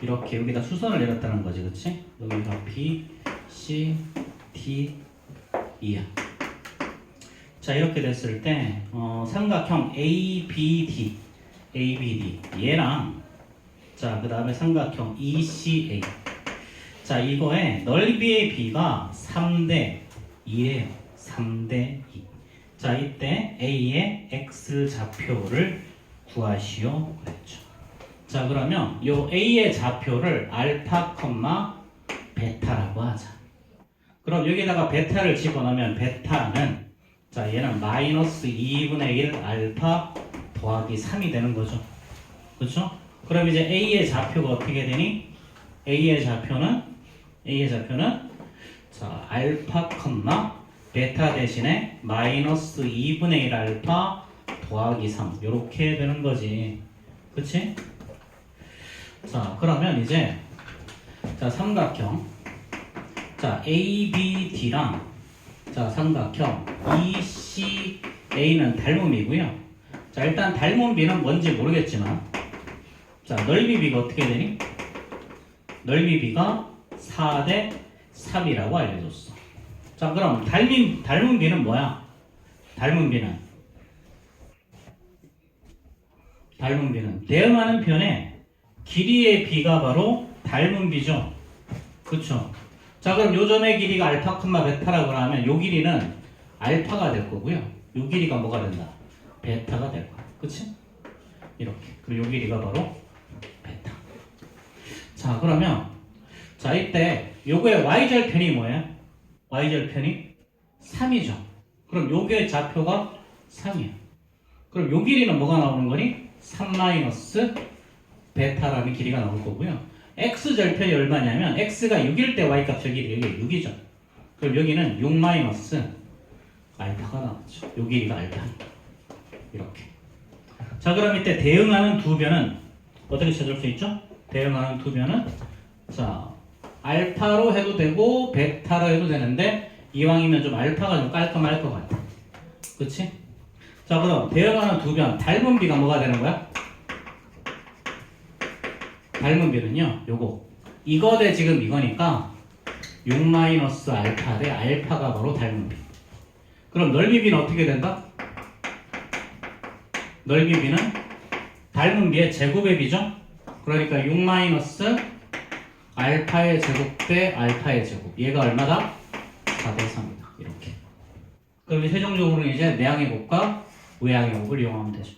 이렇게 여기다 수선을 내렸다는 거지, 그치? 여기가 B, C, D, E야. 자, 이렇게 됐을 때 삼각형 ABD, 얘랑 자, 그 다음에 삼각형 ECA. 자, 이거의 넓이의 B가 3대 2예요. 3대 2. 자, 이때 A의 X 좌표를 구하시오 그랬죠. 자, 그러면 요 A의 좌표를 알파, 베타라고 하자. 그럼 여기다가 베타를 집어넣으면 베타는 자 얘는 마이너스 2분의 1 알파 더하기 3이 되는 거죠. 그렇죠? 그럼 이제 A의 좌표가 어떻게 되니? A의 좌표는 자 알파 컴마 베타 대신에 마이너스 2분의 1 알파 더하기 3 요렇게 되는 거지. 그치? 자 그러면 이제 자 삼각형 자 ABD랑 자 삼각형 ECA는 닮음이고요. 자 일단 닮은 B는 뭔지 모르겠지만 자 넓이 B가 어떻게 되니? 넓이 B가 4대 3이라고 알려줬어. 자 그럼 닮은 B는 뭐야? 닮은 B는 대응하는 편에 길이의 B가 바로 닮은 B죠. 그쵸? 자 그럼 요 점의 길이가 알파 콤마 베타라고 하면 요 길이는 알파가 될 거고요. 요 길이가 뭐가 된다? 베타가 될 거야. 그치? 이렇게. 그리고 요 길이가 바로 베타. 자 그러면 자 이때 요거의 y절편이 뭐예요? y절편이 3이죠. 그럼 요게 좌표가 3이야. 그럼 요 길이는 뭐가 나오는 거니? 3 마이너스 베타라는 길이가 나올 거고요. x절편이 얼마냐면 x가 6일 때 y값 여기 6이죠. 그럼 여기는 6 마이너스 알파가 나왔죠. 요 길이가 알파니까. 이렇게. 자 그럼 이때 대응하는 두 변은 어떻게 찾을 수 있죠? 대응하는 두 변은 자 알파로 해도 되고 베타로 해도 되는데 이왕이면 좀 알파가 좀 깔끔할 것 같아. 그치? 자 그럼 대응하는 두 변 닮은 B가 뭐가 되는 거야? 닮은 B는요 요거 이거 대 지금 이거니까 6 마이너스 알파 대 알파가 바로 닮은 B. 그럼 넓이 B는 어떻게 된다? 넓이 B는 닮은 B의 제곱의 B죠? 그러니까 6 마이너스 알파의 제곱 대 알파의 제곱 얘가 얼마다? 4대 3이다. 이렇게. 그럼 최종적으로는 이제 내항의 곱과 외항의 곱을 이용하면 되죠.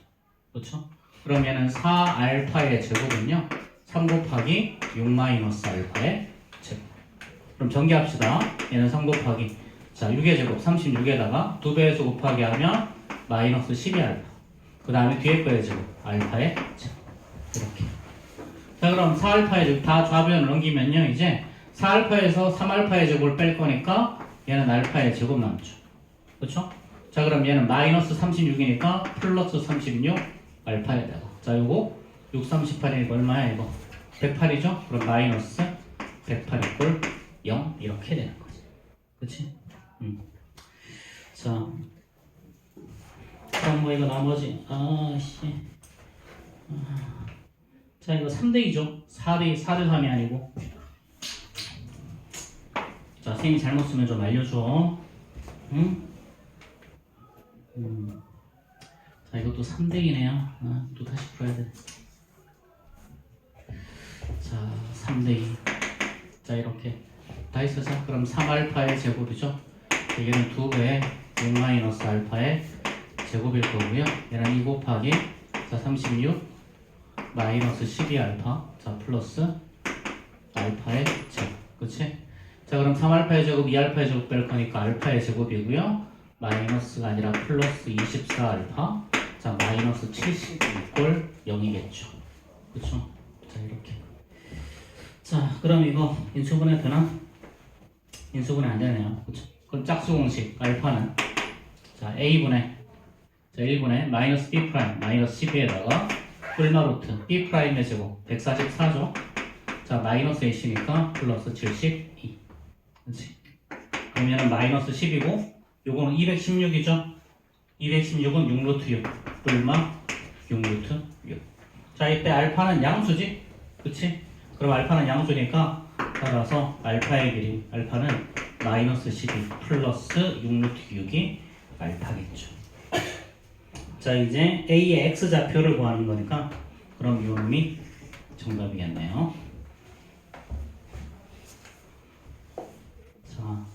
그렇죠? 그럼 얘는 4알파의 제곱은요 3 곱하기 6 마이너스 알파의 제곱. 그럼 전개합시다. 얘는 3 곱하기 자 6의 제곱 36에다가 2배에서 곱하기 하면 마이너스 12알파. 그 다음에 뒤에 거의 제곱 알파의 제곱. 이렇게. 자 그럼 4알파의 제곱 다 좌변을 넘기면요 이제 4알파에서 3알파의 제곱을 뺄 거니까 얘는 알파의 제곱 남죠. 그렇죠? 자 그럼 얘는 마이너스 36이니까 플러스 36 알파에다가 자 요거 6, 38이니까 얼마야 이거? 108이죠? 그럼 마이너스 108 이꼴 0 이렇게 되는 거지. 그치? 자 그럼 뭐 이거 나머지 자 이거 3대2죠? 4대 3이 아니고 자 선생님이 잘못 쓰면 좀 알려줘. 응? 자 이것도 3대2네요. 또 다시 풀어야 돼. 자 3대2 자 이렇게 다 있어서 그럼 3알파의 제곱이죠. 얘는 2배의 6 마이너스 알파의 제곱일 거고요. 얘는 2 곱하기 자 36 마이너스 12알파 자 플러스 알파의 제곱. 그치? 자 그럼 3알파의 제곱 2알파의 제곱 뺄 거니까 알파의 제곱이고요. 마이너스가 아니라 플러스 24알파 자 마이너스 70 이꼴 0이겠죠. 그쵸? 자 이렇게. 자 그럼 이거 인수분해 되나? 인수분해 안 되네요. 그쵸? 그럼 짝수 공식 알파는 자 A분의 자 1분의 마이너스 B 프라임 마이너스 12에다가 뿔마 루트 B 프라임의 제곱 144죠. 자 마이너스 A니까 플러스 72. 그렇지? 그러면은 마이너스 10이고 요거는 216이죠. 216은 6루트 6 뿔마 6루트 6. 자 이때 알파는 양수지. 그치? 그럼 알파는 양수니까 따라서 알파의 길이 알파는 마이너스 12 플러스 6루트 6이 알파겠죠. 자 이제 A의 X좌표를 구하는 거니까 그럼 요 놈이 정답이겠네요. 자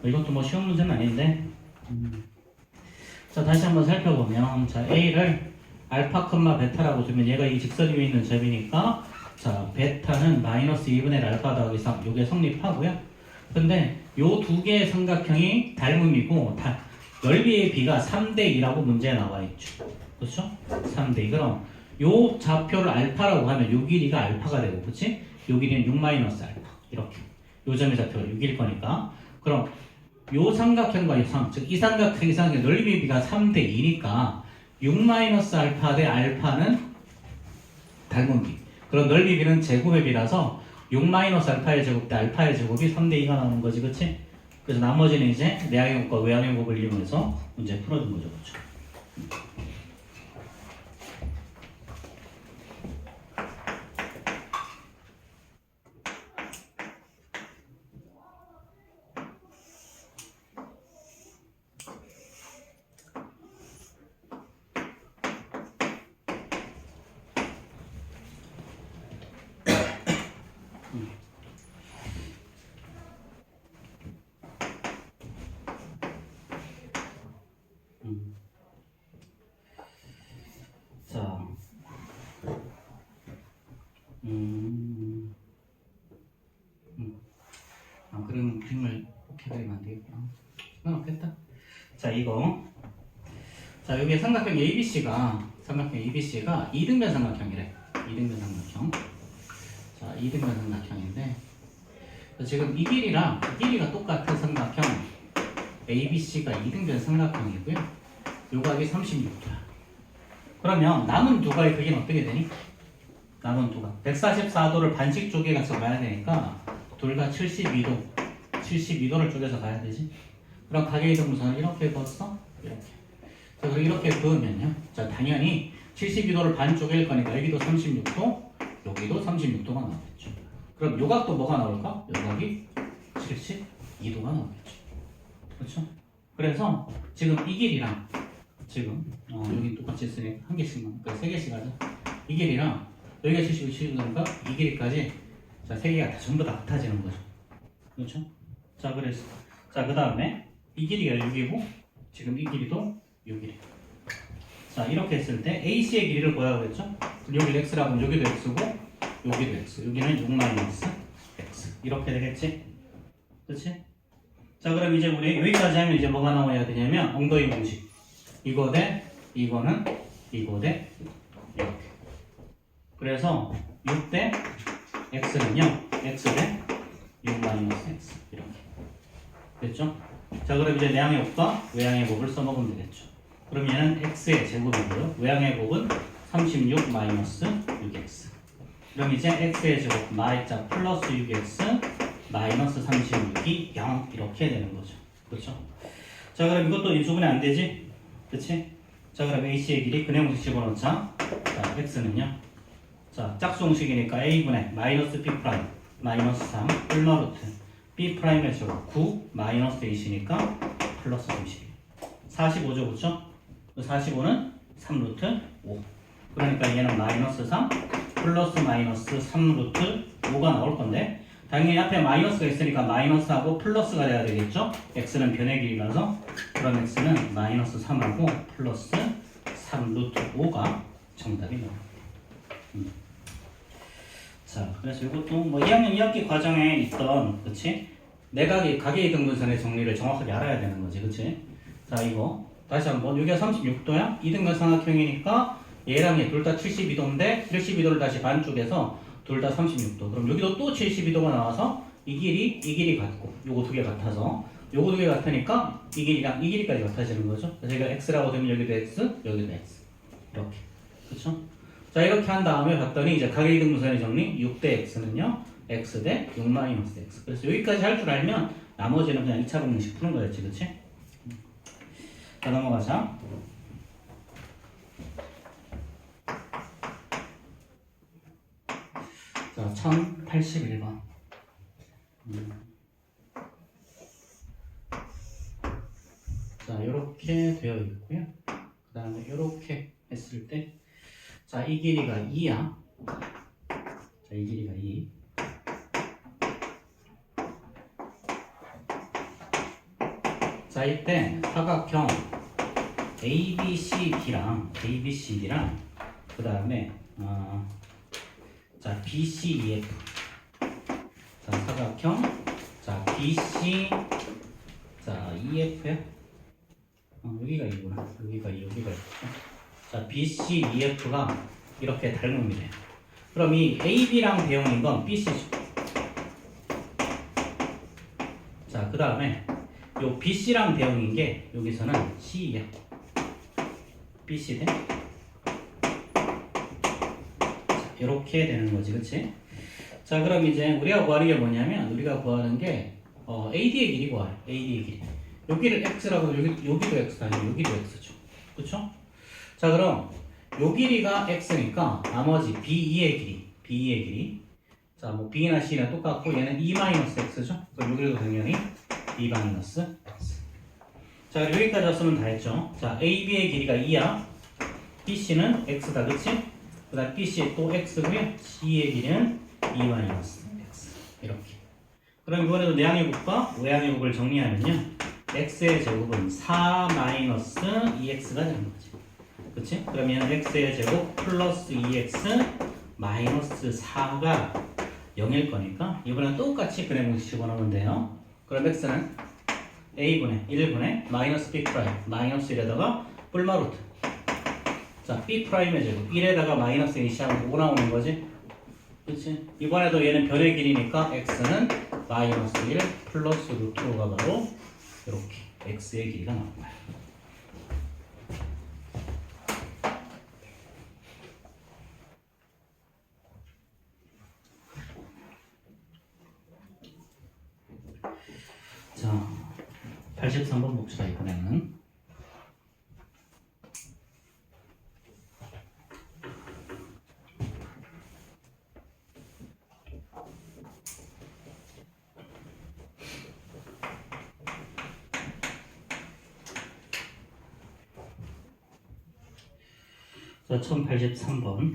이것도 뭐 쉬운 문제는 아닌데 자 다시 한번 살펴보면 자 A를 알파 콤마 베타라고 두면 얘가 이 직선 위에 있는 점이니까 자 베타는 마이너스 2분의 알파 더하기 3 요게 성립하고요. 근데 요 두 개의 삼각형이 닮음이고 넓이의 비가 3대 2라고 문제에 나와 있죠. 그렇죠? 3대 2. 그럼 요 좌표를 알파라고 하면 요 길이가 알파가 되고, 그렇지? 요 길이는 6 마이너스 알파. 이렇게. 요 점의 좌표가 6일 거니까. 그럼 요 삼각형과 즉 이 삼각형 이상의 넓이의 비가 3대 2니까 6 마이너스 알파 대 알파는 닮음비. 그럼 넓이 비는 제곱의 비라서 6 마이너스 알파의 제곱 대 알파의 제곱이 3대 2가 나오는 거지, 그치? 그래서 나머지는 이제 내항의 곱과 외항의 곱을 이용해서 문제 풀어준 거죠, 그렇죠? 자, 그럼 그림을 이렇게 그리면 안 되겠구나. 상관없겠다. 자, 이거. 자, 여기 삼각형 ABC가 2등변 삼각형이래. 2등변 삼각형. 자, 2등변 삼각형인데, 지금 이 길이랑 이 길이가 똑같은 삼각형 ABC가 2등변 삼각형이고요. 요 각이 36도야. 그러면 남은 두 각의 크기는 어떻게 되니? 남은 두 각. 144도를 반씩 쪼개가서 가야 되니까 둘 다 72도를 쪼개서 가야 되지. 그럼 각의 이등분선을 이렇게 그었어? 이렇게. 자, 그럼 이렇게 그으면요. 자, 당연히 72도를 반 쪼갤 거니까 여기도 36도, 여기도 36도가 나오겠죠. 그럼 요 각도 뭐가 나올까? 요 각이 72도가 나오겠죠. 그렇죠? 그래서 지금 이 길이랑 지금 여기 똑같이 있으니 한 개씩만, 그러니까 세 개씩 하자. 이 길이랑 여기가 72도니까 이 길이까지 자, 세 개가 다 전부 다 같아지는 거죠. 그렇죠? 자, 그래서 자, 그 다음에 이 길이가 6이고 지금 이 길이도 6이래. 자, 이렇게 했을 때 AC의 길이를 뭐라고 그랬죠? 여기도 X라고 하면 여기도 X고 여기도 X, 여기는 6 마이너스 X 이렇게 되겠지? 그렇지? 자, 그럼 이제 우리 여기까지 하면 이제 뭐가 나와야 되냐면 엉덩이 공식. 이거 대 이거는 이거 대 이렇게. 그래서 6 대 x는요, x 대 6 마이너스 x 이렇게 됐죠? 자, 그럼 이제 내항의 곱과 외항의 곱을 써먹으면 되겠죠. 그럼 얘는 x의 제곱이고요. 외항의 곱은 36 마이너스 6x. 그럼 이제 x의 제곱 마이자 플러스 6x 마이너스 36이 0 이렇게 되는 거죠. 그렇죠? 자, 그럼 이것도 인수분해 안 되지? 그치? 자, 그럼 AC의 길이 근해공식 집어넣자. 자, x는요. 자, 짝수공식이니까 a분의 마이너스 b 프라임 마이너스 3 뿔마루트 b 프라임의 제곱 9 마이너스 ac니까 플러스 32. 45죠, 그쵸? 45는 3루트 5. 그러니까 얘는 마이너스 3 플러스 마이너스 3루트 5가 나올 건데, 당연히 앞에 마이너스가 있으니까 마이너스하고 플러스가 돼야 되겠죠? x는 변의 길이라서, 그럼 x는 마이너스 3하고 플러스 3루트 5가 정답이 나옵니다. 자, 그래서 이것도 뭐 2학년 2학기 과정에 있던, 그치? 내각의 가계 이등분선의 정리를 정확하게 알아야 되는 거지, 그치? 자, 이거 다시 한번, 여기가 36도야? 이등변 삼각형이니까 얘랑 얘 둘 다 72도인데 72도를 다시 반쪽에서 둘 다 36도. 그럼 여기도 또 72도가 나와서 이 길이 같고 요거 두 개 같아서 요거 두 개 같으니까 이 길이랑 이 길이까지 같아지는 거죠. 그래서 이거 x라고 되면 여기도 x, 여기도 x 이렇게. 그쵸? 자, 이렇게 한 다음에 봤더니 이제 가계 이등분선의 정리 6 대 x는요 x 대 6 마이너스 x. 그래서 여기까지 할 줄 알면 나머지는 그냥 2차 방정식 푸는 거였지, 그치? 자, 넘어가자. 자, 1081번. 자, 이렇게 되어 있고요. 그 다음에 이렇게 했을 때, 자, 이 길이가 2야. 자, 이 길이가 2. 자, 이때 사각형 ABCD랑 그 다음에 자, BCEF. 자, 사각형 자 BC 자 EF야? 여기가 2구나. 여기가 2, 여기가 2. 자 BC EF가 이렇게 닮음이래요. 그럼 이 AB랑 대응인 건 BC죠. 자 그 다음에 요 BC랑 대응인 게 여기서는 C야. BC 대. 자 이렇게 되는 거지, 그치? 자 그럼 이제 우리가 구하는 게 뭐냐면 우리가 구하는 게 AD의 길이 구하래. AD의 길이. 여기를 X라고 여기도 X가 아니고 여기도 X죠. 그쵸? 자 그럼 요 길이가 X니까 나머지 BE의 길이 자 뭐 B나 C나 똑같고 얘는 E-X죠. 그럼 여기도 당연히 E-X. 자 여기까지 왔으면 다 했죠. 자 AB의 길이가 2야. BC는 X다, 그치? 그 다음 BC 또 X고요. C의 길이는 E-X 이렇게. 그럼 이번에도 내항의 곱과 외항의 곱을 정리하면요 X의 제곱은 4-2X가 되는 거지, 그치? 그러면 X의 제곱 플러스 2X 마이너스 4가 0일 거니까 이번엔 똑같이 근의 공식 집어넣으면 돼요. 그럼 X는 A분의 1분의 마이너스 B 프라임 마이너스 1에다가 뿔마루트 자 B 프라임의 제곱 1에다가 마이너스 1이 시작하면 5 나오는 거지, 그치? 이번에도 얘는 별의 길이니까 X는 마이너스 1 플러스 루트 5가 바로 이렇게 X의 길이가 나온 거야. 자 83번 봅시다. 이번에는 자 1083번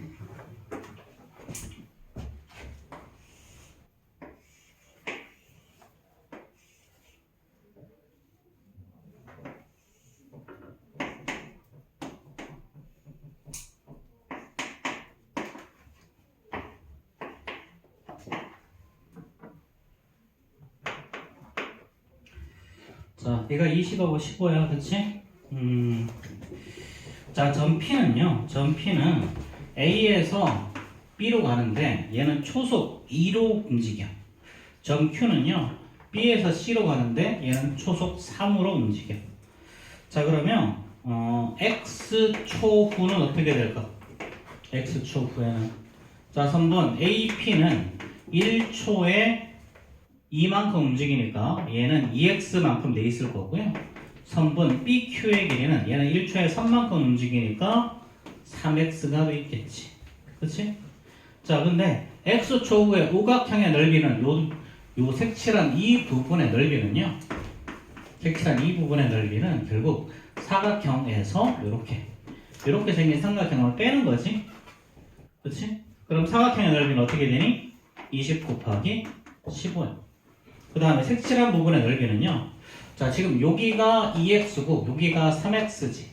자 얘가 20하고 15야, 그치? 자, 점 P는요, 점 P는 A에서 B로 가는데 얘는 초속 2로 움직여. 점 Q는요, B에서 C로 가는데 얘는 초속 3으로 움직여. 자, 그러면 X초 후는 어떻게 될까? X초 후에는 자, 3번 AP는 1초에 2만큼 움직이니까 얘는 2x만큼 돼 있을 거고요. 3번 BQ의 길이는 얘는 1초에 3만큼 움직이니까 3x가 돼 있겠지. 그치? 자, 근데 x초 후의 오각형의 넓이는 요 색칠한 이 부분의 넓이는요. 색칠한 이 부분의 넓이는 결국 사각형에서 이렇게 생긴 삼각형을 빼는 거지. 그치? 그럼 사각형의 넓이는 어떻게 되니? 20 곱하기 15야. 그 다음에 색칠한 부분의 넓이는요. 자, 지금 여기가 2x고 여기가 3x지.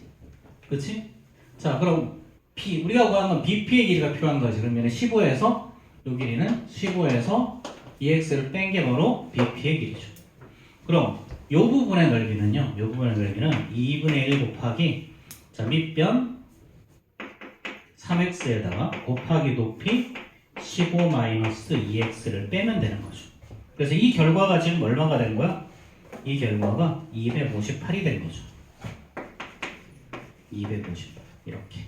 그치? 자, 그럼 P, 우리가 구하는 건 BP의 길이가 필요한 거지. 그러면 15에서 요 길이는 15에서 2x를 뺀 게 바로 BP의 길이죠. 그럼 요 부분의 넓이는요. 요 부분의 넓이는 2분의 1 곱하기 자, 밑변 3x에다가 곱하기 높이 15-2x를 빼면 되는 거죠. 그래서 이 결과가 지금 얼마가 된 거야? 이 결과가 258이 된 거죠. 258 이렇게.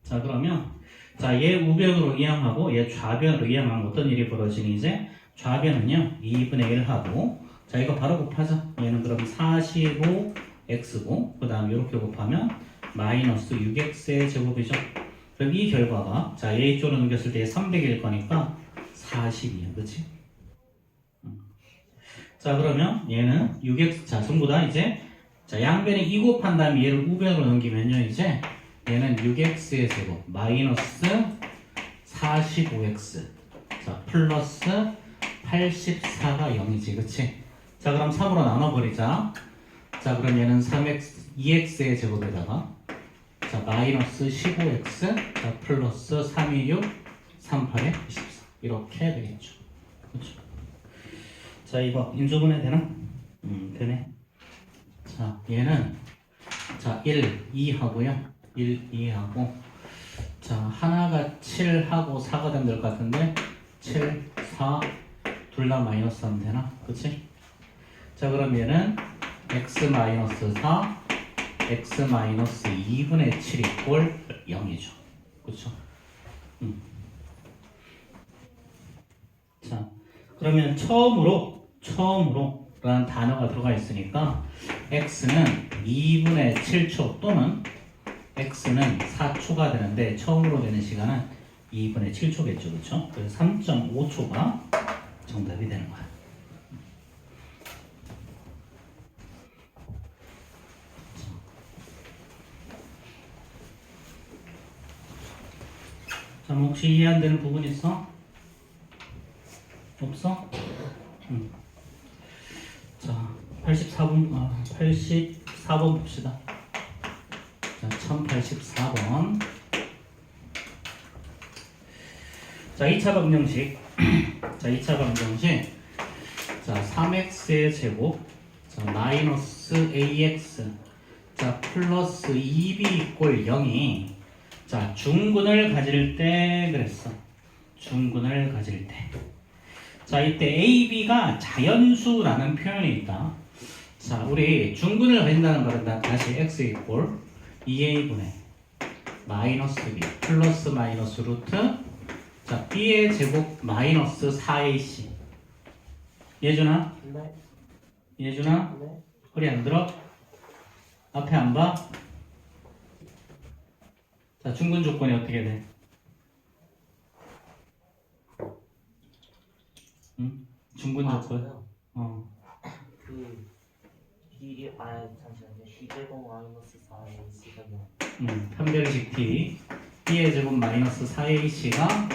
자 그러면 자 얘 우변으로 이항하고 얘 좌변으로 이항하면 어떤 일이 벌어지니 이제 좌변은요 2분의 1 하고 자 이거 바로 곱하자. 얘는 그럼 45x고 그 다음 이렇게 곱하면 마이너스 6x의 제곱이죠. 그럼 이 결과가 자 a 쪽으로 넘겼을 때 300일 거니까 40이야, 그렇지? 자 그러면 얘는 6x 자 전부 다 이제 자 양변에 2 곱한 다음에 얘를 우변으로 넘기면요 이제 얘는 6x의 제곱 마이너스 45x 자 플러스 84가 0이지, 그치? 자 그럼 3으로 나눠버리자. 자 그럼 얘는 2x의 제곱에다가 자, 마이너스 15x, 자, 플러스 326, 38에 24. 이렇게 되겠죠. 그렇죠? 자, 이거 인수분해 되나? 되네. 자, 얘는 자, 1, 2 하고요. 1, 2 하고 자, 하나가 7하고 4가 되면 될 것 같은데 7, 4 둘 다 마이너스 하면 되나? 그치? 자, 그럼 얘는 x 마이너스 4 x 마이너스 2분의 7 이꼴 0이죠. 그쵸? 자, 그러면 처음으로 라는 단어가 들어가 있으니까 x는 2분의 7초 또는 x는 4초가 되는데 처음으로 되는 시간은 2분의 7초겠죠. 그쵸? 그래서 3.5초가 정답이 되는 거야. 자, 뭐 혹시 이해 안 되는 부분 있어? 없어? 자, 84번 봅시다. 자, 1084번. 자, 2차 방정식. 자, 2차 방정식. 자, 3x의 제곱. 자, 마이너스 ax. 자, 플러스 2b 이꼴 0이 자, 중근을 가질 때 그랬어. 중근을 가질 때. 자, 이때 a, b가 자연수라는 표현이 있다. 자, 우리 중근을 가진다는 말은 다시 x 이꼴 2a분의 마이너스 b 플러스 마이너스 루트 자, b의 제곱 마이너스 4ac. 예준아? 네. 예준아? 네. 허리 안 들어? 앞에 안 봐? 자, 중근 조건이 어떻게 돼? 응? 중근 조건. 저요? 그 잠시만요. C제곱 마이너스 4AC가 판별식 t b의 제곱 마이너스 4ac가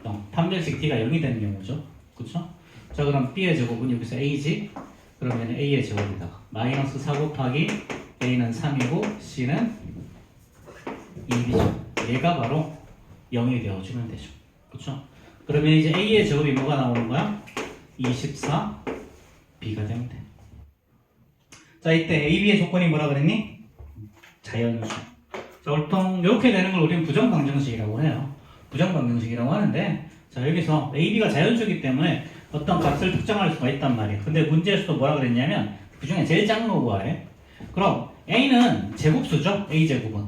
0. 판별식 t가 0이 되는 경우죠. 그쵸? 자, 그럼 b의 제곱은 여기서 a지? 그러면 a의 제곱이다가 마이너스 4 곱하기 a는 3이고 c는 2b죠. 얘가 바로 0이 되어주면 되죠. 그쵸? 그러면 이제 a의 제곱이 뭐가 나오는 거야? 24 b가 되면 돼. 자, 이때 ab의 조건이 뭐라 그랬니? 자연수. 자, 보통 이렇게 되는 걸 우리는 부정방정식이라고 해요. 부정방정식이라고 하는데 자, 여기서 ab가 자연수이기 때문에 어떤 값을 특정할 수가 있단 말이에요. 근데 문제에서도 뭐라 그랬냐면 그 중에 제일 작은 거 구하래. 그럼 a는 제곱수죠. a제곱은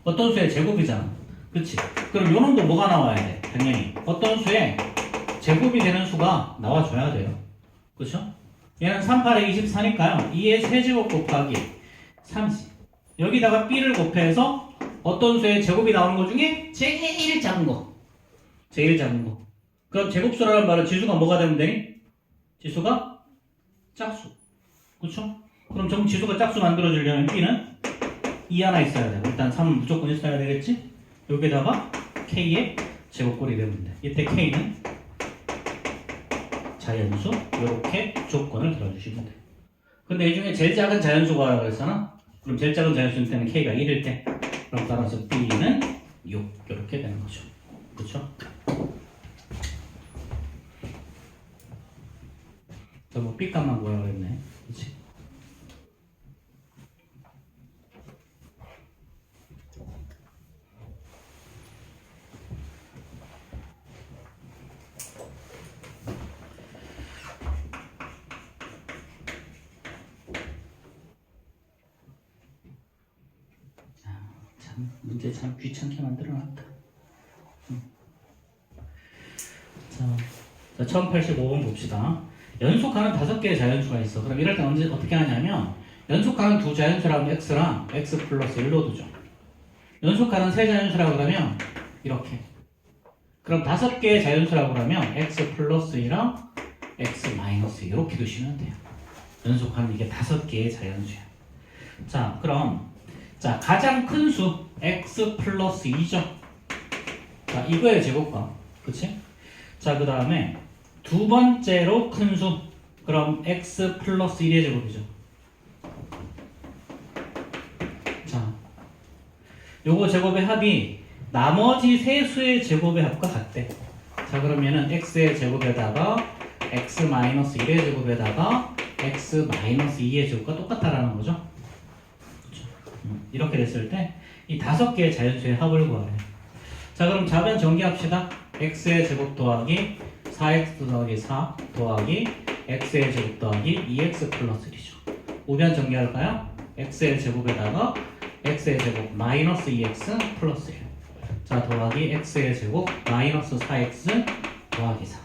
어떤 수의 제곱이잖아. 그치? 그럼 요 놈도 뭐가 나와야 돼? 당연히 어떤 수의 제곱이 되는 수가 나와줘야 돼요. 그쵸? 얘는 38에 24니까요 2의 세제곱 곱하기 30 여기다가 b를 곱해서 어떤 수의 제곱이 나오는 것 중에 제일 작은 거 그럼 제곱수라는 말은 지수가 뭐가 되면 되니? 지수가 짝수. 그쵸? 그럼 전부 지수가 짝수 만들어주려면 b는 2 하나 있어야 돼. 일단 3은 무조건 있어야 되겠지? 여기다가 k의 제곱꼴이 되면 돼. 이때 k는 자연수 이렇게 조건을 들어주시면 돼. 근데 이 중에 제일 작은 자연수가 그랬잖아? 그럼 제일 작은 자연수일 때는 k가 1일 때 그럼 따라서 b는 6 이렇게 되는 거죠. 그쵸? 자, 뭐 b값만 뭐라 그랬네. 그치? 문제 참 귀찮게 만들어놨다. 자, 1085번 봅시다. 연속하는 5개의 자연수가 있어. 그럼 이럴 때 어떻게 하냐면 연속하는 두 자연수라면 x랑 x 플러스 1로 두죠. 연속하는 세 자연수라고 그러면 이렇게. 그럼 5개의 자연수라고 그러면 x 플러스 2랑 x 마이너스 2 이렇게 두시면 돼요. 연속하는 이게 5개의 자연수야. 자, 그럼 자, 가장 큰 수 x 플러스 2죠. 자, 이거의 제곱과 그치? 자, 그 다음에 두 번째로 큰 수 그럼 x 플러스 1의 제곱이죠. 자, 요거 제곱의 합이 나머지 세 수의 제곱의 합과 같대. 자 그러면은 x의 제곱에다가 x-1의 제곱에다가 x-2의 제곱과 똑같다라는 거죠. 그렇죠? 이렇게 됐을 때 이 5개의 자연수의 합을 구하래. 자 그럼 좌변 전개합시다. x의 제곱 더하기 4x 더하기 4 더하기 x의 제곱 더하기 2x 플러스 1이죠. 우변 전개할까요? x의 제곱에다가 x의 제곱 마이너스 2x 플러스 1. 자 더하기 x의 제곱 마이너스 4x 더하기 4.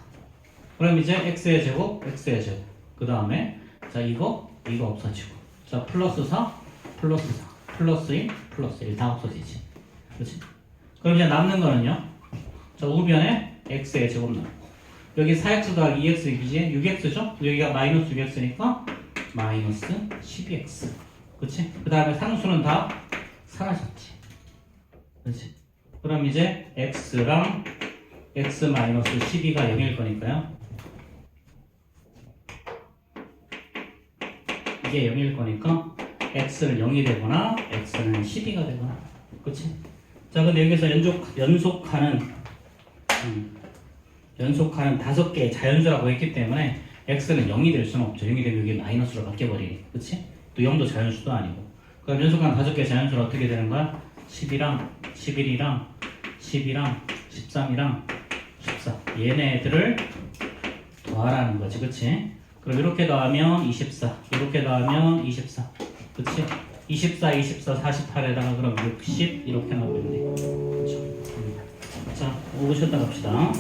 그럼 이제 x의 제곱 그 다음에 자 이거 없어지고 자 플러스 4 플러스 4 플러스 1 플러스 1 다 없어지지. 그렇지? 그럼 이제 남는 거는요. 자 우변에 x의 제곱 남고 여기 4x 더하기 2x이지 6x죠? 여기가 마이너스 6x니까 마이너스 12x. 그렇지? 그 다음에 상수는 다 사라졌지. 그렇지? 그럼 이제 x랑 x 마이너스 12가 0일 거니까요. 이게 0일 거니까 x는 0이 되거나 x는 12가 되거나. 그렇지? 자 근데 여기서 연속하는 5개의 자연수라고 했기 때문에 x는 0이 될 수는 없죠. 0이 되면 여기 마이너스로 바뀌어버리니. 그치? 또 0도 자연수도 아니고. 그럼 연속하는 5개의 자연수는 어떻게 되는 거야? 10이랑 11이랑 10이랑 13이랑 14 얘네들을 더하라는 거지. 그치? 그럼 이렇게 더하면 24 이렇게 더하면 24 그치? 24, 24, 48에다가 그럼 60 이렇게 나오겠네. 그쵸? 자, 5번 쉬었다 갑시다.